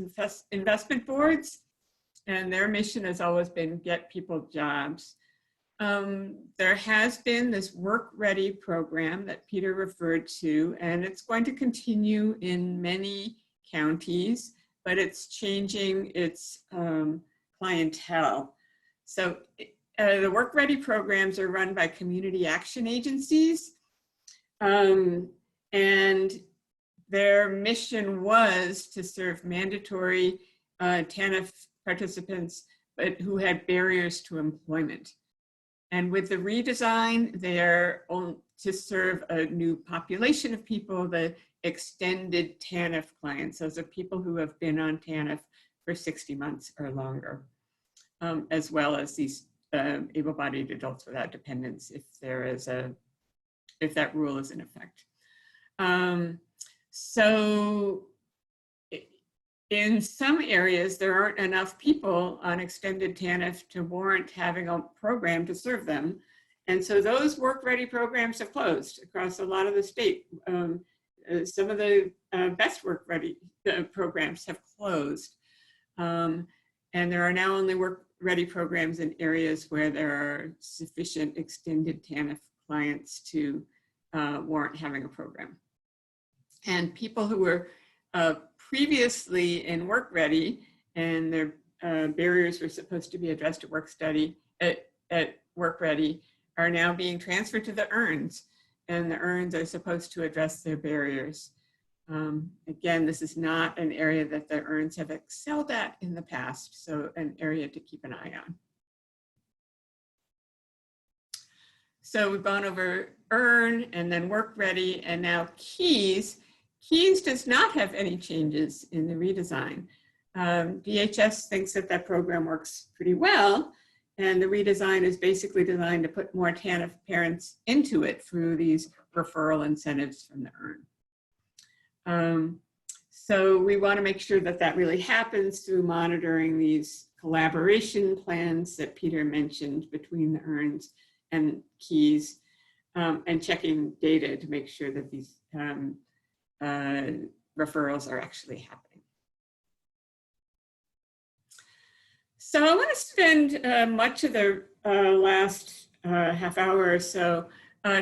Investment Boards, and their mission has always been get people jobs. There has been this Work Ready program that Peter referred to, and it's going to continue in many counties, but it's changing its clientele. So the Work Ready programs are run by community action agencies, and their mission was to serve mandatory TANF participants, but who had barriers to employment. And with the redesign, they're to serve a new population of people, the extended TANF clients. Those are people who have been on TANF for 60 months or longer, as well as these able-bodied adults without dependents, if that rule is in effect. So in some areas, there aren't enough people on extended TANF to warrant having a program to serve them. And so those Work Ready programs have closed across a lot of the state. Some of the best Work Ready programs have closed. And there are now only Work Ready programs in areas where there are sufficient extended TANF compliance to warrant having a program. And people who were previously in work ready and their barriers were supposed to be addressed at work ready are now being transferred to the earns, and the earns are supposed to address their barriers. Again, this is not an area that the earns have excelled at in the past, so an area to keep an eye on. So we've gone over earn and then work ready, and now keys. Keys does not have any changes in the redesign. DHS thinks that that program works pretty well, and the redesign is basically designed to put more TANF parents into it through these referral incentives from the earn. So we want to make sure that that really happens through monitoring these collaboration plans that Peter mentioned between the earns and keys, and checking data to make sure that these referrals are actually happening. So I want to spend much of the last half hour or so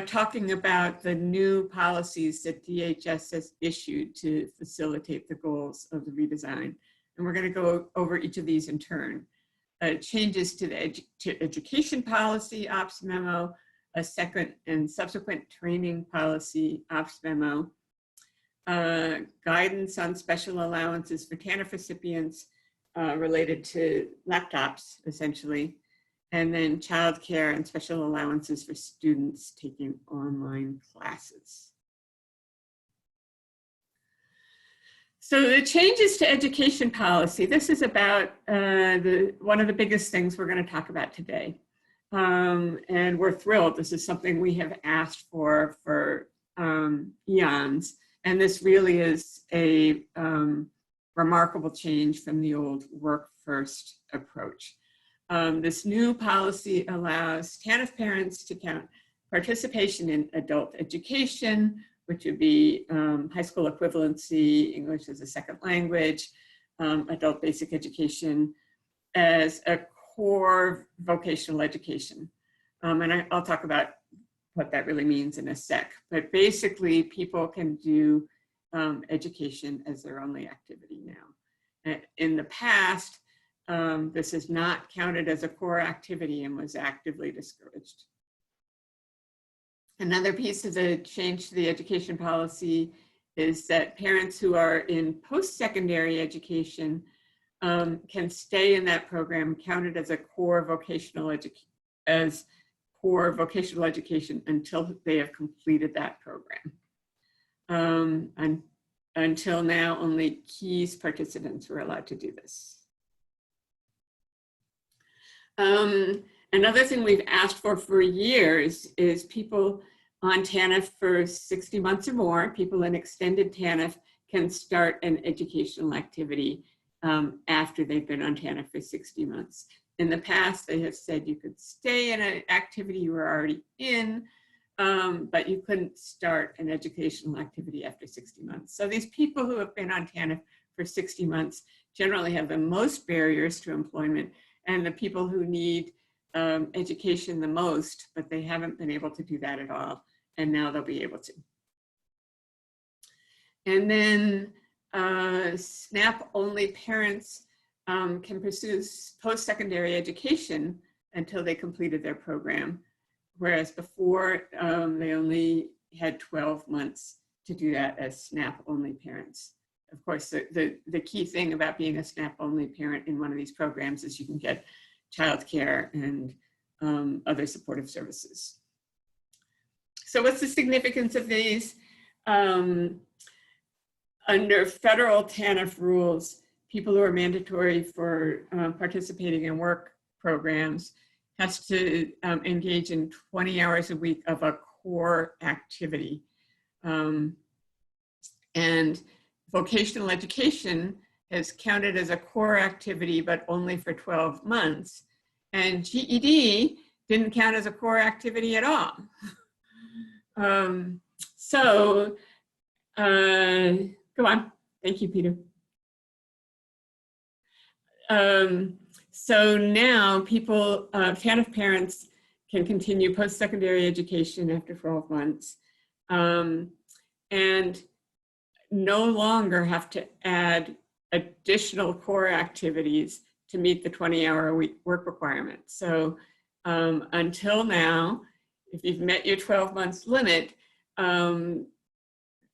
talking about the new policies that DHS has issued to facilitate the goals of the redesign. And we're going to go over each of these in turn. Changes to the education policy ops memo, a second and subsequent training policy ops memo, guidance on special allowances for TANF recipients related to laptops, essentially, and then childcare and special allowances for students taking online classes. So the changes to education policy, this is about one of the biggest things we're going to talk about today. And we're thrilled. This is something we have asked for eons. And this really is a remarkable change from the old work-first approach. This new policy allows TANF parents to count participation in adult education, which would be high school equivalency, English as a second language, adult basic education, as a core vocational education. And I'll talk about what that really means in a sec. But basically, people can do education as their only activity now. In the past, this is not counted as a core activity and was actively discouraged. Another piece of the change to the education policy is that parents who are in post-secondary education can stay in that program, counted as a core vocational education until they have completed that program. And until now, only KEYS participants were allowed to do this. Another thing we've asked for years is people on TANF for 60 months or more, people in extended TANF can start an educational activity after they've been on TANF for 60 months. In the past, they have said you could stay in an activity you were already in, but you couldn't start an educational activity after 60 months. So these people who have been on TANF for 60 months generally have the most barriers to employment, and the people who need education the most, but they haven't been able to do that at all, and now they'll be able to. And then SNAP-only parents can pursue post-secondary education until they completed their program, whereas before they only had 12 months to do that as SNAP-only parents. Of course, the key thing about being a SNAP-only parent in one of these programs is you can get childcare and other supportive services. So what's the significance of these? Under federal TANF rules, people who are mandatory for participating in work programs has to engage in 20 hours a week of a core activity. And vocational education is counted as a core activity, but only for 12 months. And GED didn't count as a core activity at all. Go on. Thank you, Peter. So now people, TANF parents can continue post-secondary education after 12 months, and no longer have to add additional core activities to meet the 20-hour-a-week work requirement. So until now, if you've met your 12 months limit,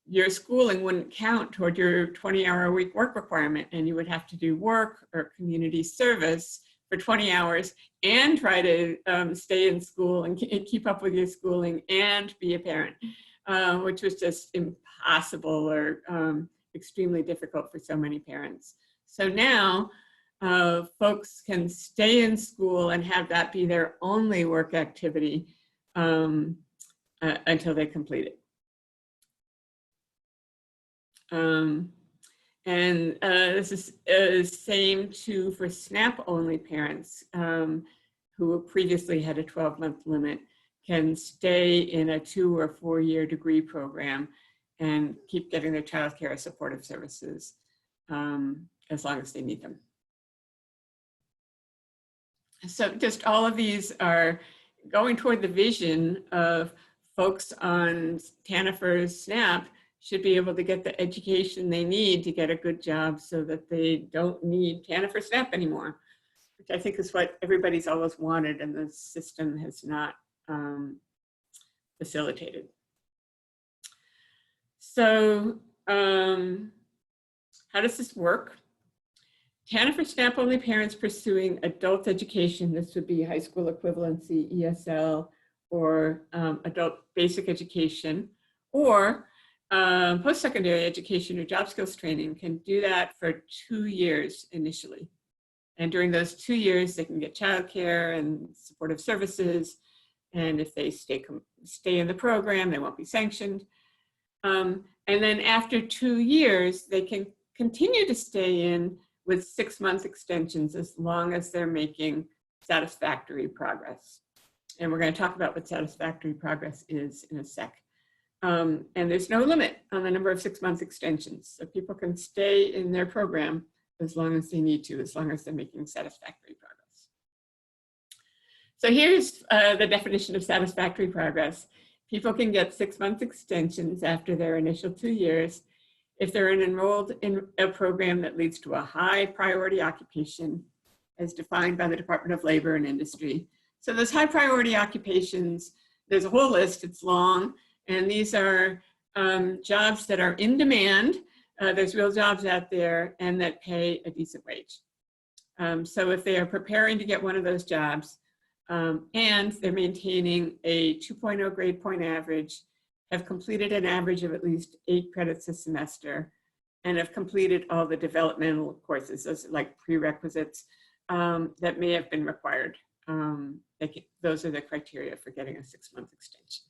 your schooling wouldn't count toward your 20-hour-a-week work requirement, and you would have to do work or community service for 20 hours and try to stay in school and keep up with your schooling and be a parent, which was just impossible or extremely difficult for so many parents. So now folks can stay in school and have that be their only work activity until they complete it. This is same too for SNAP-only parents who previously had a 12-month limit, can stay in a 2 or 4 year degree program and keep getting their child care supportive services as long as they need them. So just all of these are going toward the vision of folks on TANF or SNAP should be able to get the education they need to get a good job so that they don't need TANF or SNAP anymore, which I think is what everybody's always wanted and the system has not facilitated. So how does this work? TANF or SNAP only parents pursuing adult education, this would be high school equivalency, ESL, or adult basic education, or post-secondary education or job skills training, can do that for 2 years initially. And during those 2 years, they can get childcare and supportive services. And if they stay in the program, they won't be sanctioned. And then after 2 years, they can continue to stay in with 6-month extensions as long as they're making satisfactory progress. And we're going to talk about what satisfactory progress is in a sec. And there's no limit on the number of 6-month extensions. So people can stay in their program as long as they need to, as long as they're making satisfactory progress. So here's the definition of satisfactory progress. People can get 6-month extensions after their initial 2 years if they're enrolled in a program that leads to a high priority occupation as defined by the Department of Labor and Industry. So those high priority occupations, there's a whole list, it's long, and these are jobs that are in demand. There's real jobs out there and that pay a decent wage. So if they are preparing to get one of those jobs and they're maintaining a 2.0 grade point average, have completed an average of at least 8 credits a semester, and have completed all the developmental courses, those like prerequisites that may have been required. Those are the criteria for getting a 6-month extension.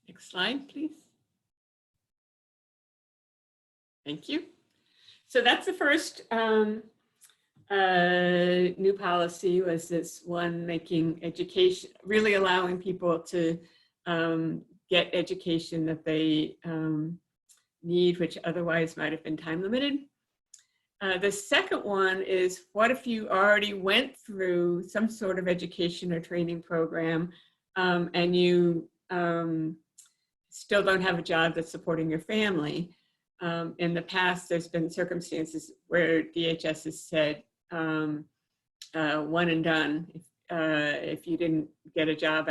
Next slide, please. Thank you. So that's the first new policy, was this one making education, really allowing people to get education that they need, which otherwise might have been time limited. The second one is, what if you already went through some sort of education or training program and you still don't have a job that's supporting your family? In the past, there's been circumstances where DHS has said, one and done. If you didn't get a job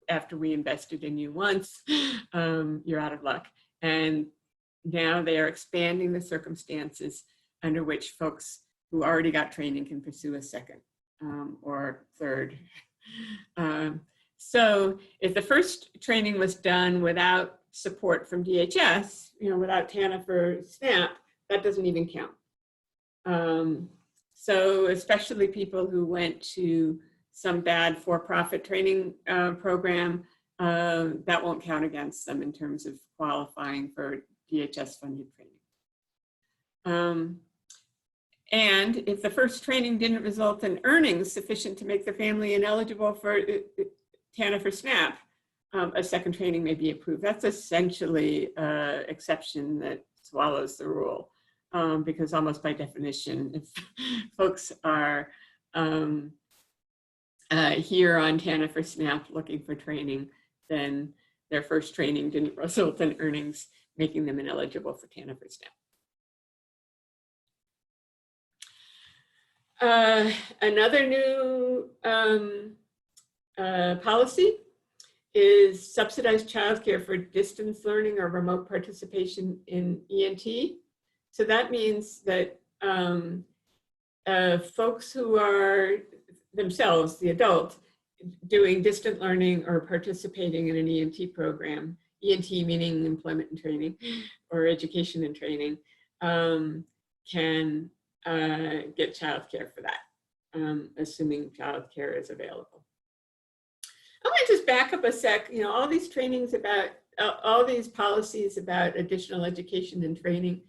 after we invested in you once, you're out of luck. And now they are expanding the circumstances under which folks who already got training can pursue a second or third. So if the first training was done without support from DHS, without TANF or SNAP, that doesn't even count. So especially people who went to some bad for-profit training program, that won't count against them in terms of qualifying for DHS-funded training. And if the first training didn't result in earnings sufficient to make the family ineligible for TANF or SNAP, a second training may be approved. That's essentially an exception that swallows the rule. because almost by definition, if folks are here on TANF or SNAP looking for training, then their first training didn't result in earnings, making them ineligible for TANF or SNAP. Another new policy is subsidized childcare for distance learning or remote participation in ENT. So that means that folks who are themselves, the adult, doing distant learning or participating in an ENT program, ENT meaning employment and training or education and training, can get childcare for that, assuming childcare is available. I want to just back up a sec. You know, all these trainings about, all these policies about additional education and training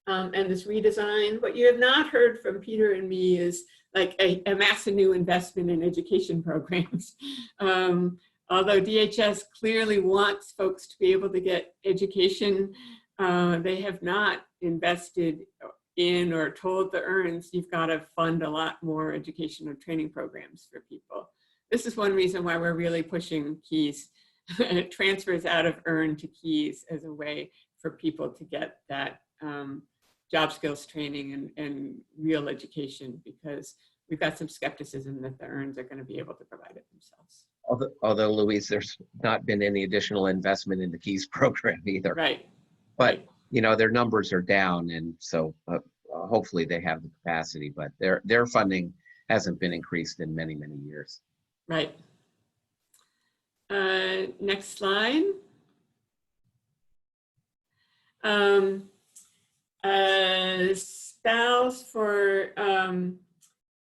and this redesign, what you have not heard from Peter and me is like a massive new investment in education programs. Although DHS clearly wants folks to be able to get education, they have not invested in or told the earns, you've got to fund a lot more education or training programs for people. This is one reason why we're really pushing KEYS, transfers out of earn to KEYS as a way for people to get that job skills training and real education, because we've got some skepticism that the earns are going to be able to provide it themselves. Although Louise, there's not been any additional investment in the KEYS program either. Right. But, right. You know, their numbers are down, and so hopefully they have the capacity, but their funding hasn't been increased in many, many years. Right. Next slide. Spouse for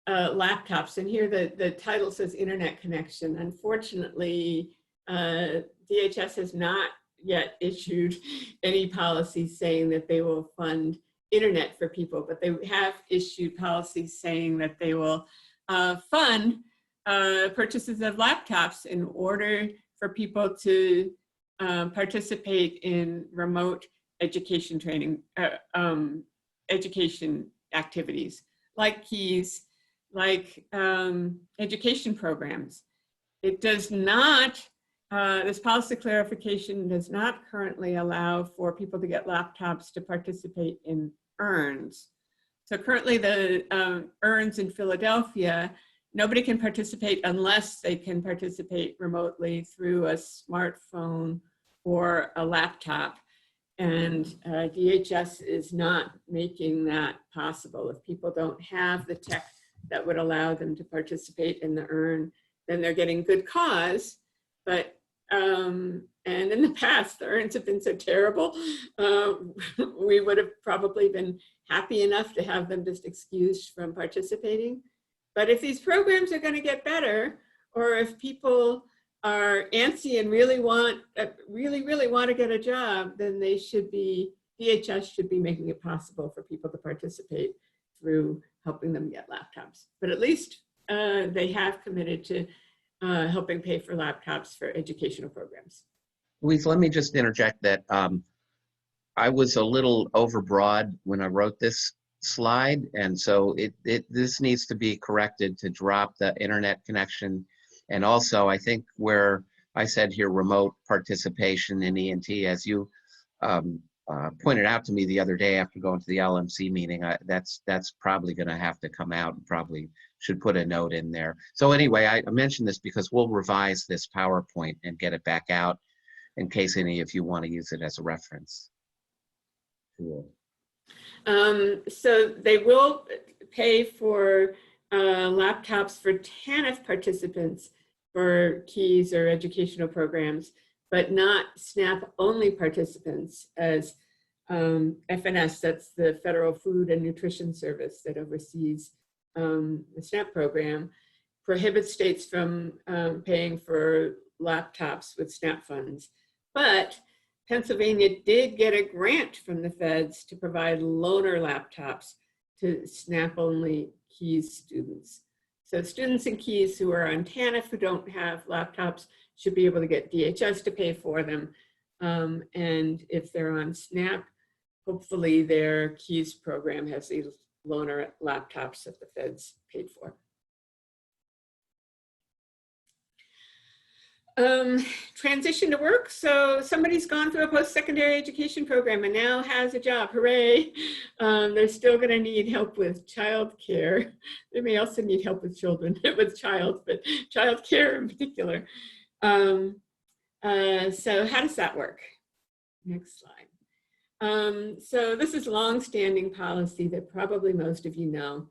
laptops, and here the title says internet connection. Unfortunately, DHS has not yet issued any policies saying that they will fund internet for people, but they have issued policies saying that they will fund purchases of laptops in order for people to participate in remote education training, education activities like KEYS, like education programs. It does not, this policy clarification does not currently allow for people to get laptops to participate in earns. So currently the earns in Philadelphia, nobody can participate unless they can participate remotely through a smartphone or a laptop. And DHS is not making that possible. If people don't have the tech that would allow them to participate in the earn, then they're getting good cause. But, and in the past, the earns have been so terrible, we would have probably been happy enough to have them just excused from participating. But if these programs are going to get better, or if people are antsy and really want to get a job, then they should be, DHS should be making it possible for people to participate through helping them get laptops. But at least they have committed to helping pay for laptops for educational programs. Louise, let me just interject that I was a little overbroad when I wrote this slide, and so this needs to be corrected to drop the internet connection. And also, I think where I said here, remote participation in ENT, as you pointed out to me the other day after going to the LMC meeting, that's probably going to have to come out, and probably should put a note in there. So anyway, I mentioned this because we'll revise this PowerPoint and get it back out in case any of you want to use it as a reference. Cool. So they will pay for laptops for TANF participants for KEYS or educational programs, but not SNAP-only participants, as FNS, that's the Federal Food and Nutrition Service that oversees the SNAP program, prohibits states from paying for laptops with SNAP funds. But Pennsylvania did get a grant from the feds to provide loaner laptops to SNAP-only KEYS students. So students in KEYS who are on TANF who don't have laptops should be able to get DHS to pay for them. And if they're on SNAP, hopefully their KEYS program has these loaner laptops that the feds paid for. Transition to work. So somebody's gone through a post-secondary education program and now has a job. Hooray. They're still going to need help with childcare. They may also need help with children, with but childcare in particular. So how does that work? Next slide. So this is long-standing policy that probably most of you know.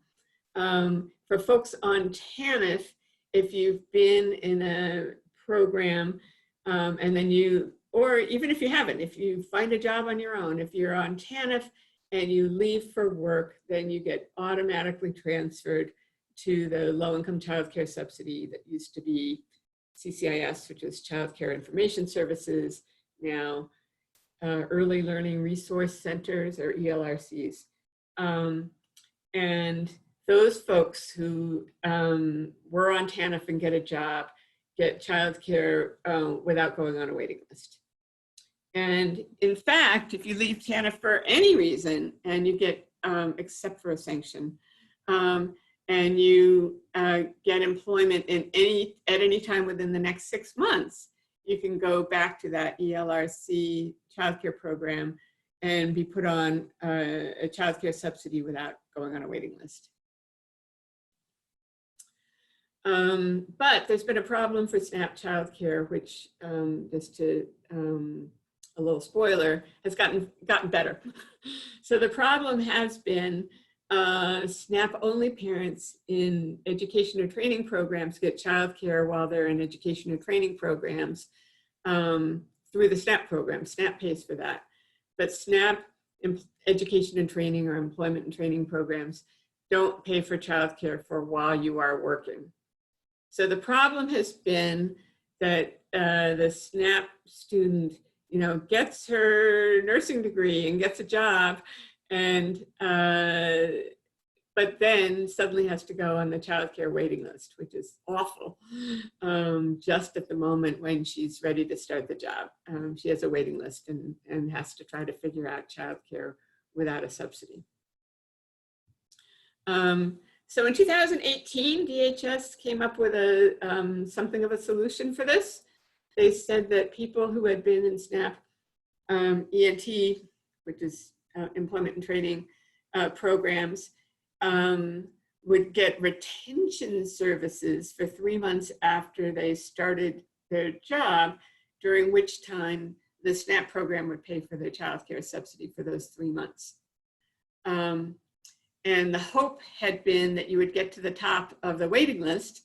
For folks on TANF, if you've been in a program and then or even if you haven't, if you find a job on your own, if you're on TANF and you leave for work, then you get automatically transferred to the low-income child care subsidy that used to be CCIS, which is Child Care Information Services, now Early Learning Resource Centers, or ELRCs. And those folks who were on TANF and get a job get childcare without going on a waiting list. And in fact, if you leave TANF for any reason and you get, except for a sanction, and you get employment at any time within the next 6 months, you can go back to that ELRC childcare program and be put on a childcare subsidy without going on a waiting list. But there's been a problem for SNAP childcare, which, just to a little spoiler, has gotten better. So the problem has been SNAP-only parents in education or training programs get childcare while they're in education or training programs through the SNAP program. SNAP pays for that. But SNAP education and training or employment and training programs don't pay for childcare for while you are working. So the problem has been that the SNAP student, gets her nursing degree and gets a job, and but then suddenly has to go on the childcare waiting list, which is awful. Just at the moment when she's ready to start the job, she has a waiting list and has to try to figure out childcare without a subsidy. So in 2018, DHS came up with something of a solution for this. They said that people who had been in SNAP ENT, which is employment and training programs, would get retention services for 3 months after they started their job, during which time the SNAP program would pay for their child care subsidy for those 3 months. And the hope had been that you would get to the top of the waiting list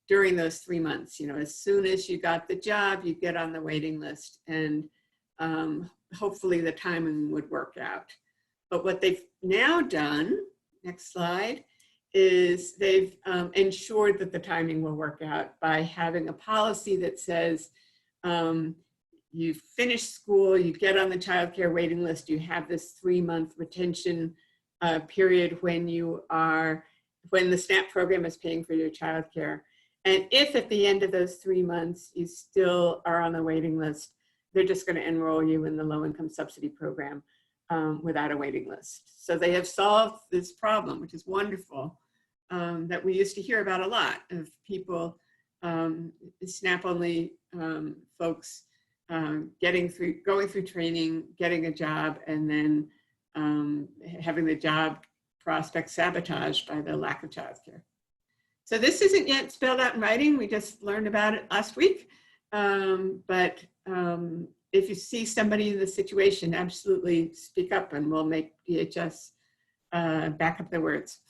during those 3 months. As soon as you got the job, you'd get on the waiting list, and hopefully the timing would work out. But what they've now done, next slide, is they've ensured that the timing will work out by having a policy that says you finish school, you get on the child care waiting list, you have this 3-month retention period when the SNAP program is paying for your child care. And if at the end of those 3 months you still are on the waiting list, they're just going to enroll you in the low-income subsidy program without a waiting list. So they have solved this problem, which is wonderful, that we used to hear about a lot of people, SNAP-only folks going through training, getting a job, and then having the job prospect sabotaged by the lack of childcare. So this isn't yet spelled out in writing. We just learned about it last week. But if you see somebody in the situation, absolutely speak up, and we'll make DHS back up their words.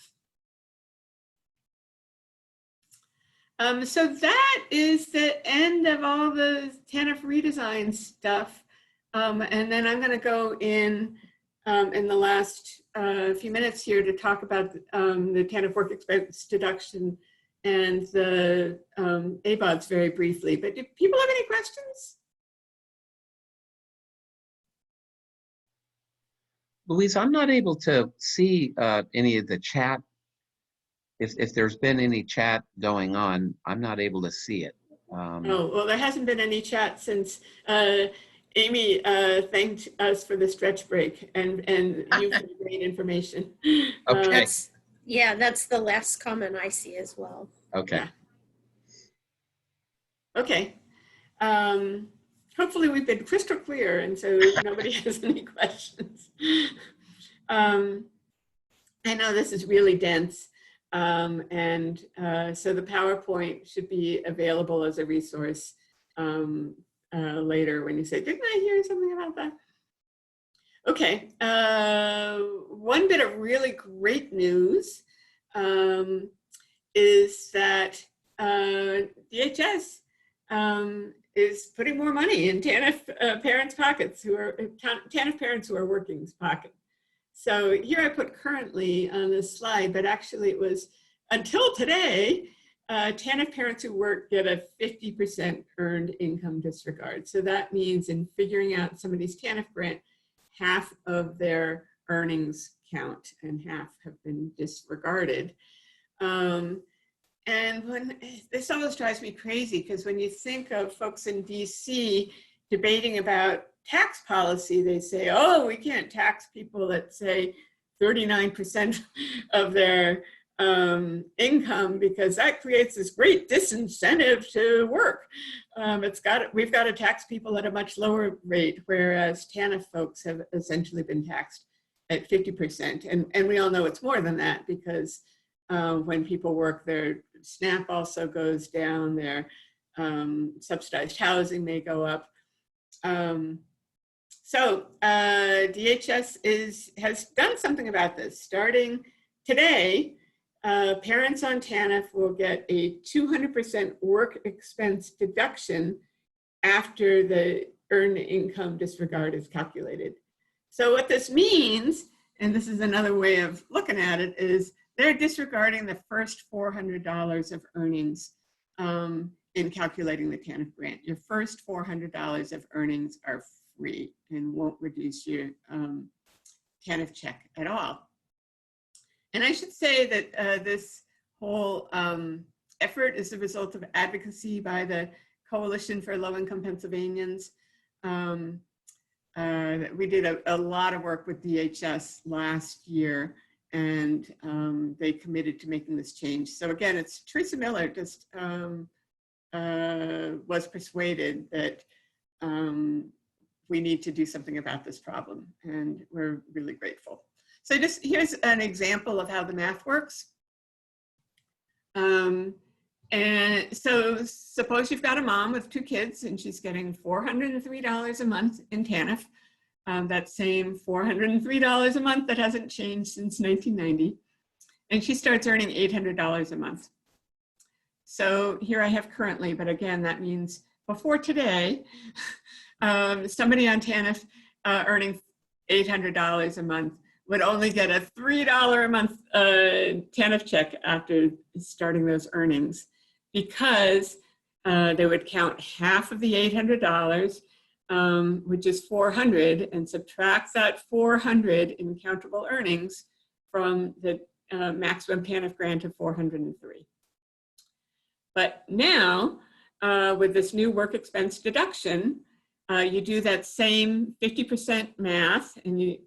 So that is the end of all the TANF redesign stuff. And then I'm going to go in the last few minutes here to talk about the TANF work expense deduction and the ABODs very briefly. But do people have any questions? Louise, I'm not able to see any of the chat. If there's been any chat going on, I'm not able to see it. Oh, well, there hasn't been any chat since Amy thanked us for the stretch break and you for the great information. Okay. That's the last comment I see as well. Okay. Yeah. Okay. Hopefully we've been crystal clear, and so nobody has any questions. I know this is really dense, and so the PowerPoint should be available as a resource later when you say, didn't I hear something about that? Okay, one bit of really great news is that DHS is putting more money in TANF parents' pockets, TANF parents who are working's pocket. So here I put currently on this slide, but actually it was until today, TANF parents who work get a 50% earned income disregard. So that means in figuring out some of these TANF grant, half of their earnings count and half have been disregarded. And when this always drives me crazy, because when you think of folks in DC debating about tax policy, they say, oh, we can't tax people that say 39% of their income because that creates this great disincentive to work. We've got to tax people at a much lower rate, whereas TANF folks have essentially been taxed at 50%. And we all know it's more than that, because when people work, their SNAP also goes down, their subsidized housing may go up. So DHS has done something about this. Starting today, parents on TANF will get a 200% work expense deduction after the earned income disregard is calculated. So what this means, and this is another way of looking at it, is they're disregarding the first $400 of earnings in calculating the TANF grant. Your first $400 of earnings are free and won't reduce your TANF check at all. And I should say that this whole effort is the result of advocacy by the Coalition for Low-Income Pennsylvanians. We did a lot of work with DHS last year, and they committed to making this change. So again, it's Teresa Miller just was persuaded that we need to do something about this problem, and we're really grateful. So here's an example of how the math works. And so suppose you've got a mom with 2 kids and she's getting $403 a month in TANF. That same $403 a month that hasn't changed since 1990. And she starts earning $800 a month. So here I have currently, but again, that means before today, somebody on TANF earning $800 a month would only get a $3 a month TANF check after starting those earnings, because they would count half of the $800, which is $400, and subtract that $400 in countable earnings from the maximum TANF grant of $403. But now, with this new work expense deduction, you do that same 50% math, and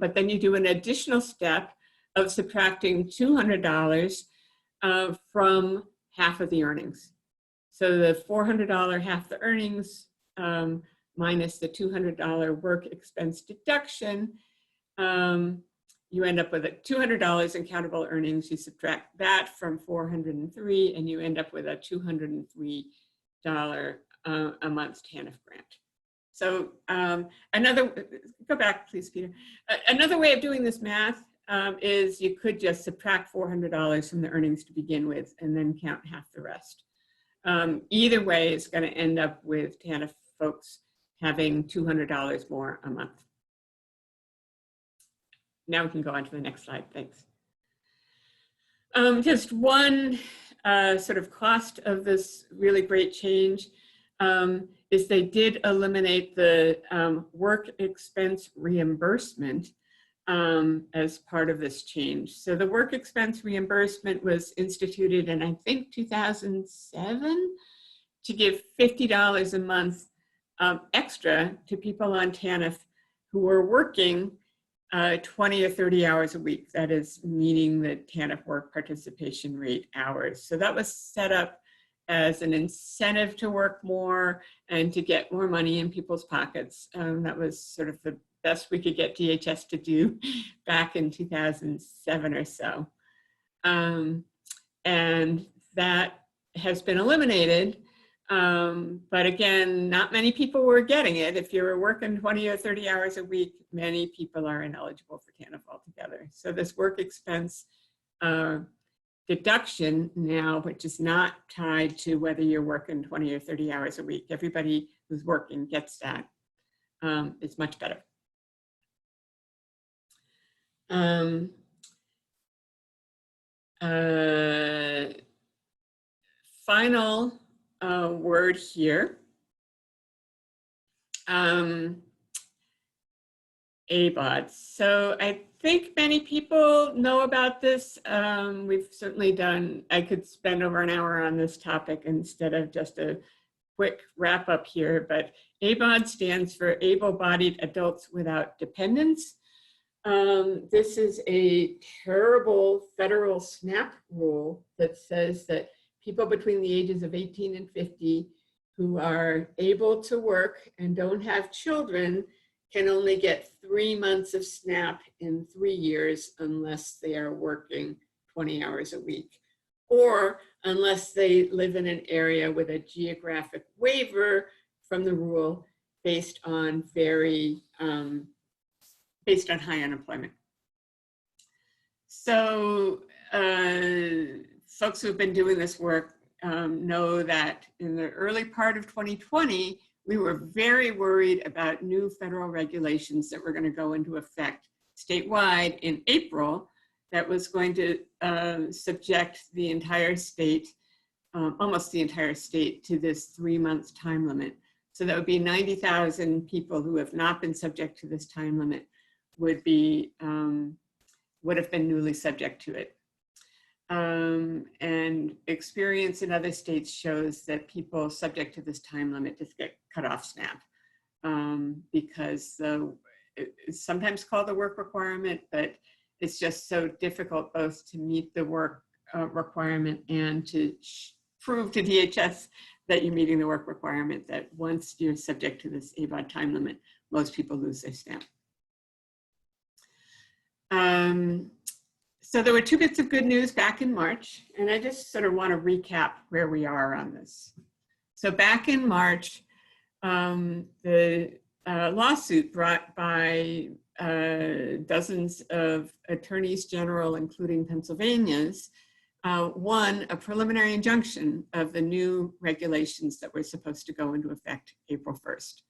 but then you do an additional step of subtracting $200 from half of the earnings. So the $400 half the earnings minus the $200 work expense deduction, you end up with $200 in countable earnings. You subtract that from 403, and you end up with a $203 a month TANF grant. So go back please, Peter. Another way of doing this math is you could just subtract $400 from the earnings to begin with and then count half the rest. Either way, it's going to end up with TANF folks having $200 more a month. Now we can go on to the next slide, thanks. Just one sort of cost of this really great change is they did eliminate the work expense reimbursement as part of this change. So the work expense reimbursement was instituted in, I think, 2007 to give $50 a month extra to people on TANF who were working 20 or 30 hours a week. That is meeting the TANF work participation rate hours. So that was set up as an incentive to work more and to get more money in people's pockets. That was sort of the best we could get DHS to do back in 2007 or so. And that has been eliminated. But again, not many people were getting it. If you were working 20 or 30 hours a week, many people are ineligible for TANF altogether. So this work expense deduction now, which is not tied to whether you're working 20 or 30 hours a week, everybody who's working gets that. It's much better. Final word here. ABOD. So I think many people know about this. We've certainly done, I could spend over an hour on this topic instead of just a quick wrap up here, but ABOD stands for able-bodied adults without dependents. This is a terrible federal SNAP rule that says that people between the ages of 18 and 50 who are able to work and don't have children can only get 3 months of SNAP in 3 years unless they are working 20 hours a week, or unless they live in an area with a geographic waiver from the rule based on based on high unemployment. So folks who've been doing this work know that in the early part of 2020, we were very worried about new federal regulations that were going to go into effect statewide in April that was going to subject the entire state, almost the entire state, to this 3 month time limit. So that would be 90,000 people who have not been subject to this time limit would have been newly subject to it. And experience in other states shows that people subject to this time limit just get cut off SNAP because it's sometimes called the work requirement, but it's just so difficult both to meet the work requirement and to prove to DHS that you're meeting the work requirement, that once you're subject to this ABOD time limit, most people lose their SNAP. So there were 2 bits of good news back in March, and I just sort of want to recap where we are on this. So back in March, the lawsuit brought by dozens of attorneys general, including Pennsylvania's, won a preliminary injunction of the new regulations that were supposed to go into effect April 1st.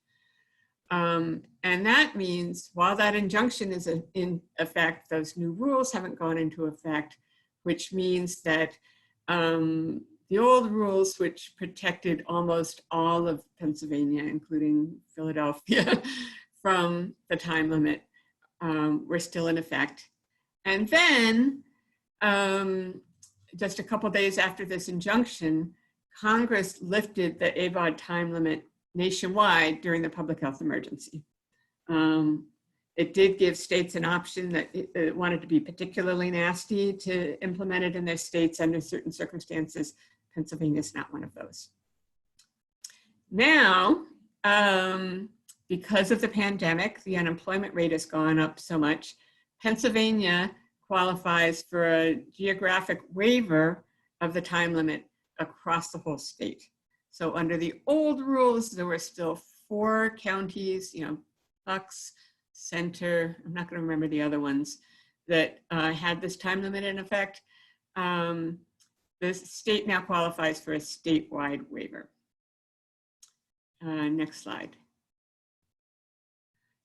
And that means while that injunction is in effect, those new rules haven't gone into effect, which means that the old rules, which protected almost all of Pennsylvania, including Philadelphia, from the time limit, were still in effect. And then just a couple days after this injunction, Congress lifted the ABOD time limit nationwide during the public health emergency. It did give states an option that it wanted to be particularly nasty to implement it in their states under certain circumstances. Pennsylvania is not one of those. Now, because of the pandemic, the unemployment rate has gone up so much. Pennsylvania qualifies for a geographic waiver of the time limit across the whole state. So under the old rules, there were still 4 counties, Bucks, Center, I'm not going to remember the other ones, that had this time limit in effect. The state now qualifies for a statewide waiver. Next slide.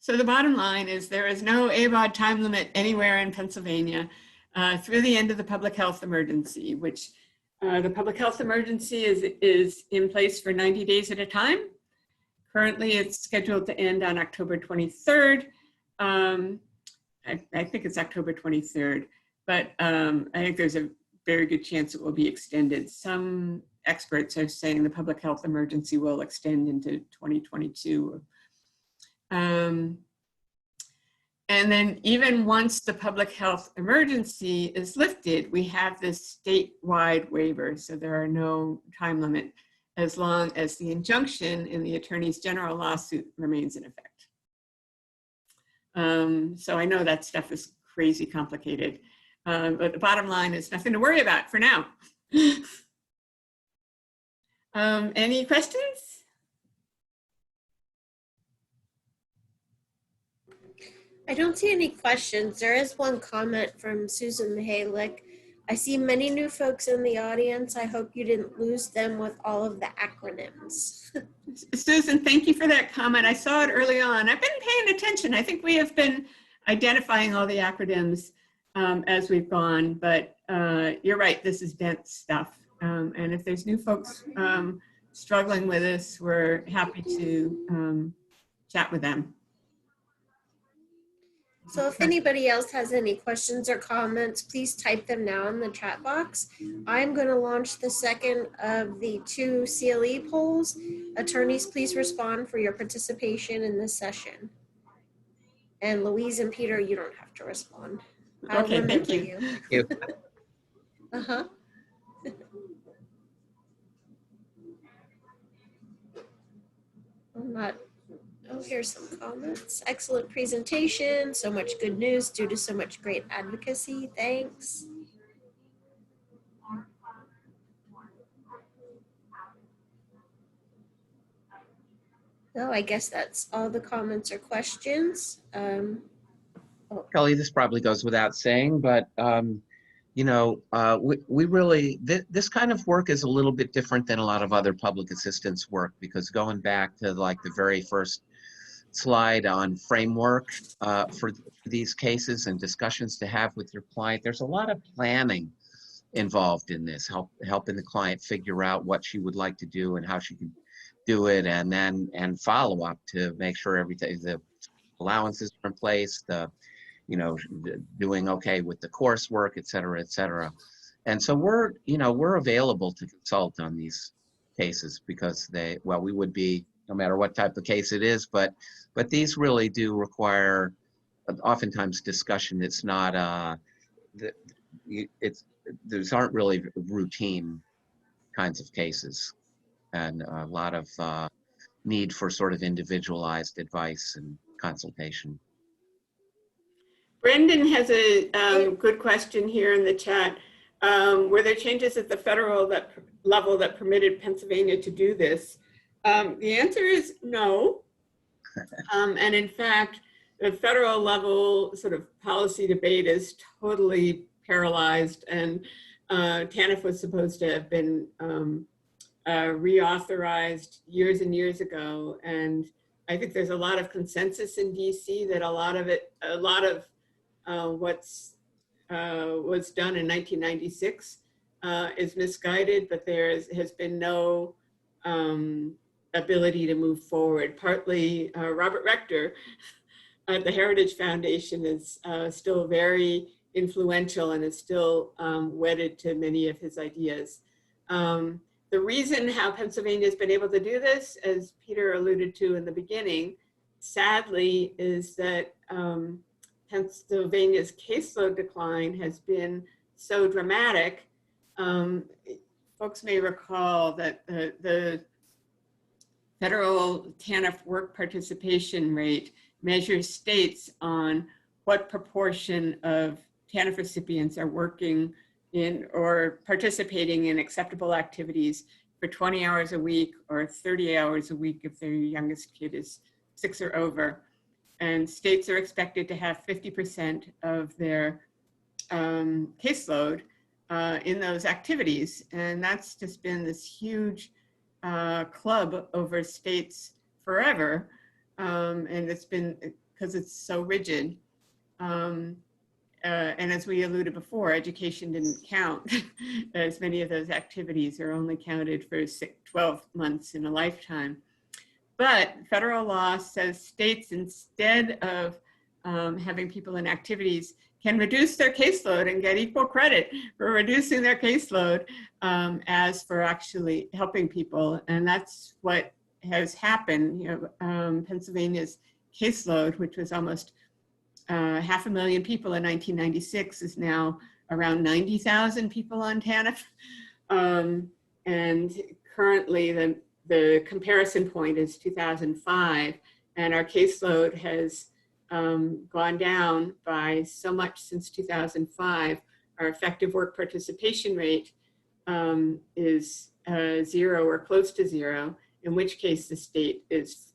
So the bottom line is there is no ABOD time limit anywhere in Pennsylvania through the end of the public health emergency, which the public health emergency is in place for 90 days at a time. Currently, it's scheduled to end on October 23rd. I think it's October 23rd, but I think there's a very good chance it will be extended. Some experts are saying the public health emergency will extend into 2022. And then even once the public health emergency is lifted, we have this statewide waiver. So there are no time limit as long as the injunction in the Attorney's General lawsuit remains in effect. So I know that stuff is crazy complicated, but the bottom line is nothing to worry about for now. Any questions? I don't see any questions. There is one comment from Susan Mihalik. I see many new folks in the audience. I hope you didn't lose them with all of the acronyms. Susan, thank you for that comment. I saw it early on. I've been paying attention. I think we have been identifying all the acronyms as we've gone, but you're right, this is dense stuff. And if there's new folks struggling with this, we're happy to chat with them. So if anybody else has any questions or comments, please type them now in the chat box. I'm going to launch the second of the 2 CLE polls. Attorneys, please respond for your participation in this session. And Louise and Peter, you don't have to respond. I'll Okay, thank you. Thank you. Uh-huh. I'm not. Oh, here's some comments. Excellent presentation. So much good news due to so much great advocacy. Thanks. Oh, I guess that's all the comments or questions. Kelly, this probably goes without saying, but you know, we really, this kind of work is a little bit different than a lot of other public assistance work, because going back to like the very first slide on framework for these cases and discussions to have with your client, there's a lot of planning involved in this, helping the client figure out what she would like to do and how she can do it, and then follow up to make sure everything, the allowances are in place, the, you know, doing okay with the coursework, et cetera, et cetera. And so we're, you know, we're available to consult on these cases because they, well, we would be no matter what type of case it is, but these really do require oftentimes discussion. It's not, these aren't really routine kinds of cases, and a lot of need for sort of individualized advice and consultation. Brendan has a good question here in the chat. Were there changes at the federal level that permitted Pennsylvania to do this? The answer is no. And in fact, the federal level sort of policy debate is totally paralyzed, and TANF was supposed to have been reauthorized years and years ago. And I think there's a lot of consensus in DC that a lot of what's was done in 1996 is misguided, but there has been no ability to move forward. Partly Robert Rector at the Heritage Foundation is still very influential and is still wedded to many of his ideas. The reason how Pennsylvania has been able to do this, as Peter alluded to in the beginning, sadly, is that Pennsylvania's caseload decline has been so dramatic. Folks may recall that the federal TANF work participation rate measures states on what proportion of TANF recipients are working in or participating in acceptable activities for 20 hours a week or 30 hours a week if their youngest kid is 6 or over. And states are expected to have 50% of their caseload in those activities. And that's just been this huge club over states forever. And it's been, because it's so rigid. And as we alluded before, education didn't count, as many of those activities are only counted for 12 months in a lifetime. But federal law says states, instead of having people in activities, can reduce their caseload and get equal credit for reducing their caseload as for actually helping people. And that's what has happened. You know, Pennsylvania's caseload, which was almost 500,000 people in 1996, is now around 90,000 people on TANF. And currently the comparison point is 2005, and our caseload has gone down by so much since 2005. Our effective work participation rate is 0 or close to 0, in which case the state is,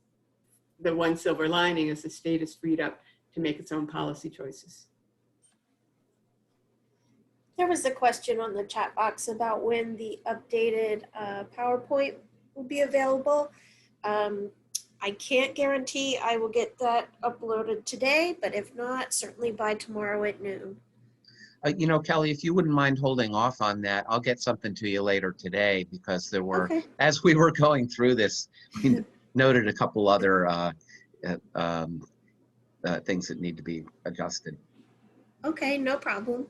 the one silver lining is the state is freed up to make its own policy choices. There was a question on the chat box about when the updated PowerPoint will be available. I can't guarantee I will get that uploaded today, but if not, certainly by tomorrow at noon. You know, Kelly, if you wouldn't mind holding off on that, I'll get something to you later today, because there were, Okay. as we were going through this, we noted a couple other things that need to be adjusted. Okay, no problem.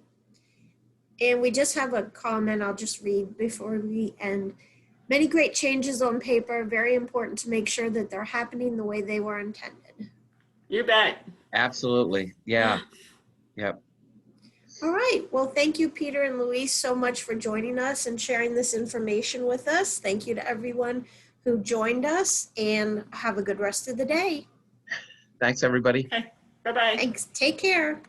And we just have a comment I'll just read before we end. Many great changes on paper, very important to make sure that they're happening the way they were intended. You bet. Absolutely. Yeah. Yep. All right. Well, thank you, Peter and Luis, so much for joining us and sharing this information with us. Thank you to everyone who joined us, and have a good rest of the day. Thanks, everybody. Okay. Bye-bye. Thanks. Take care.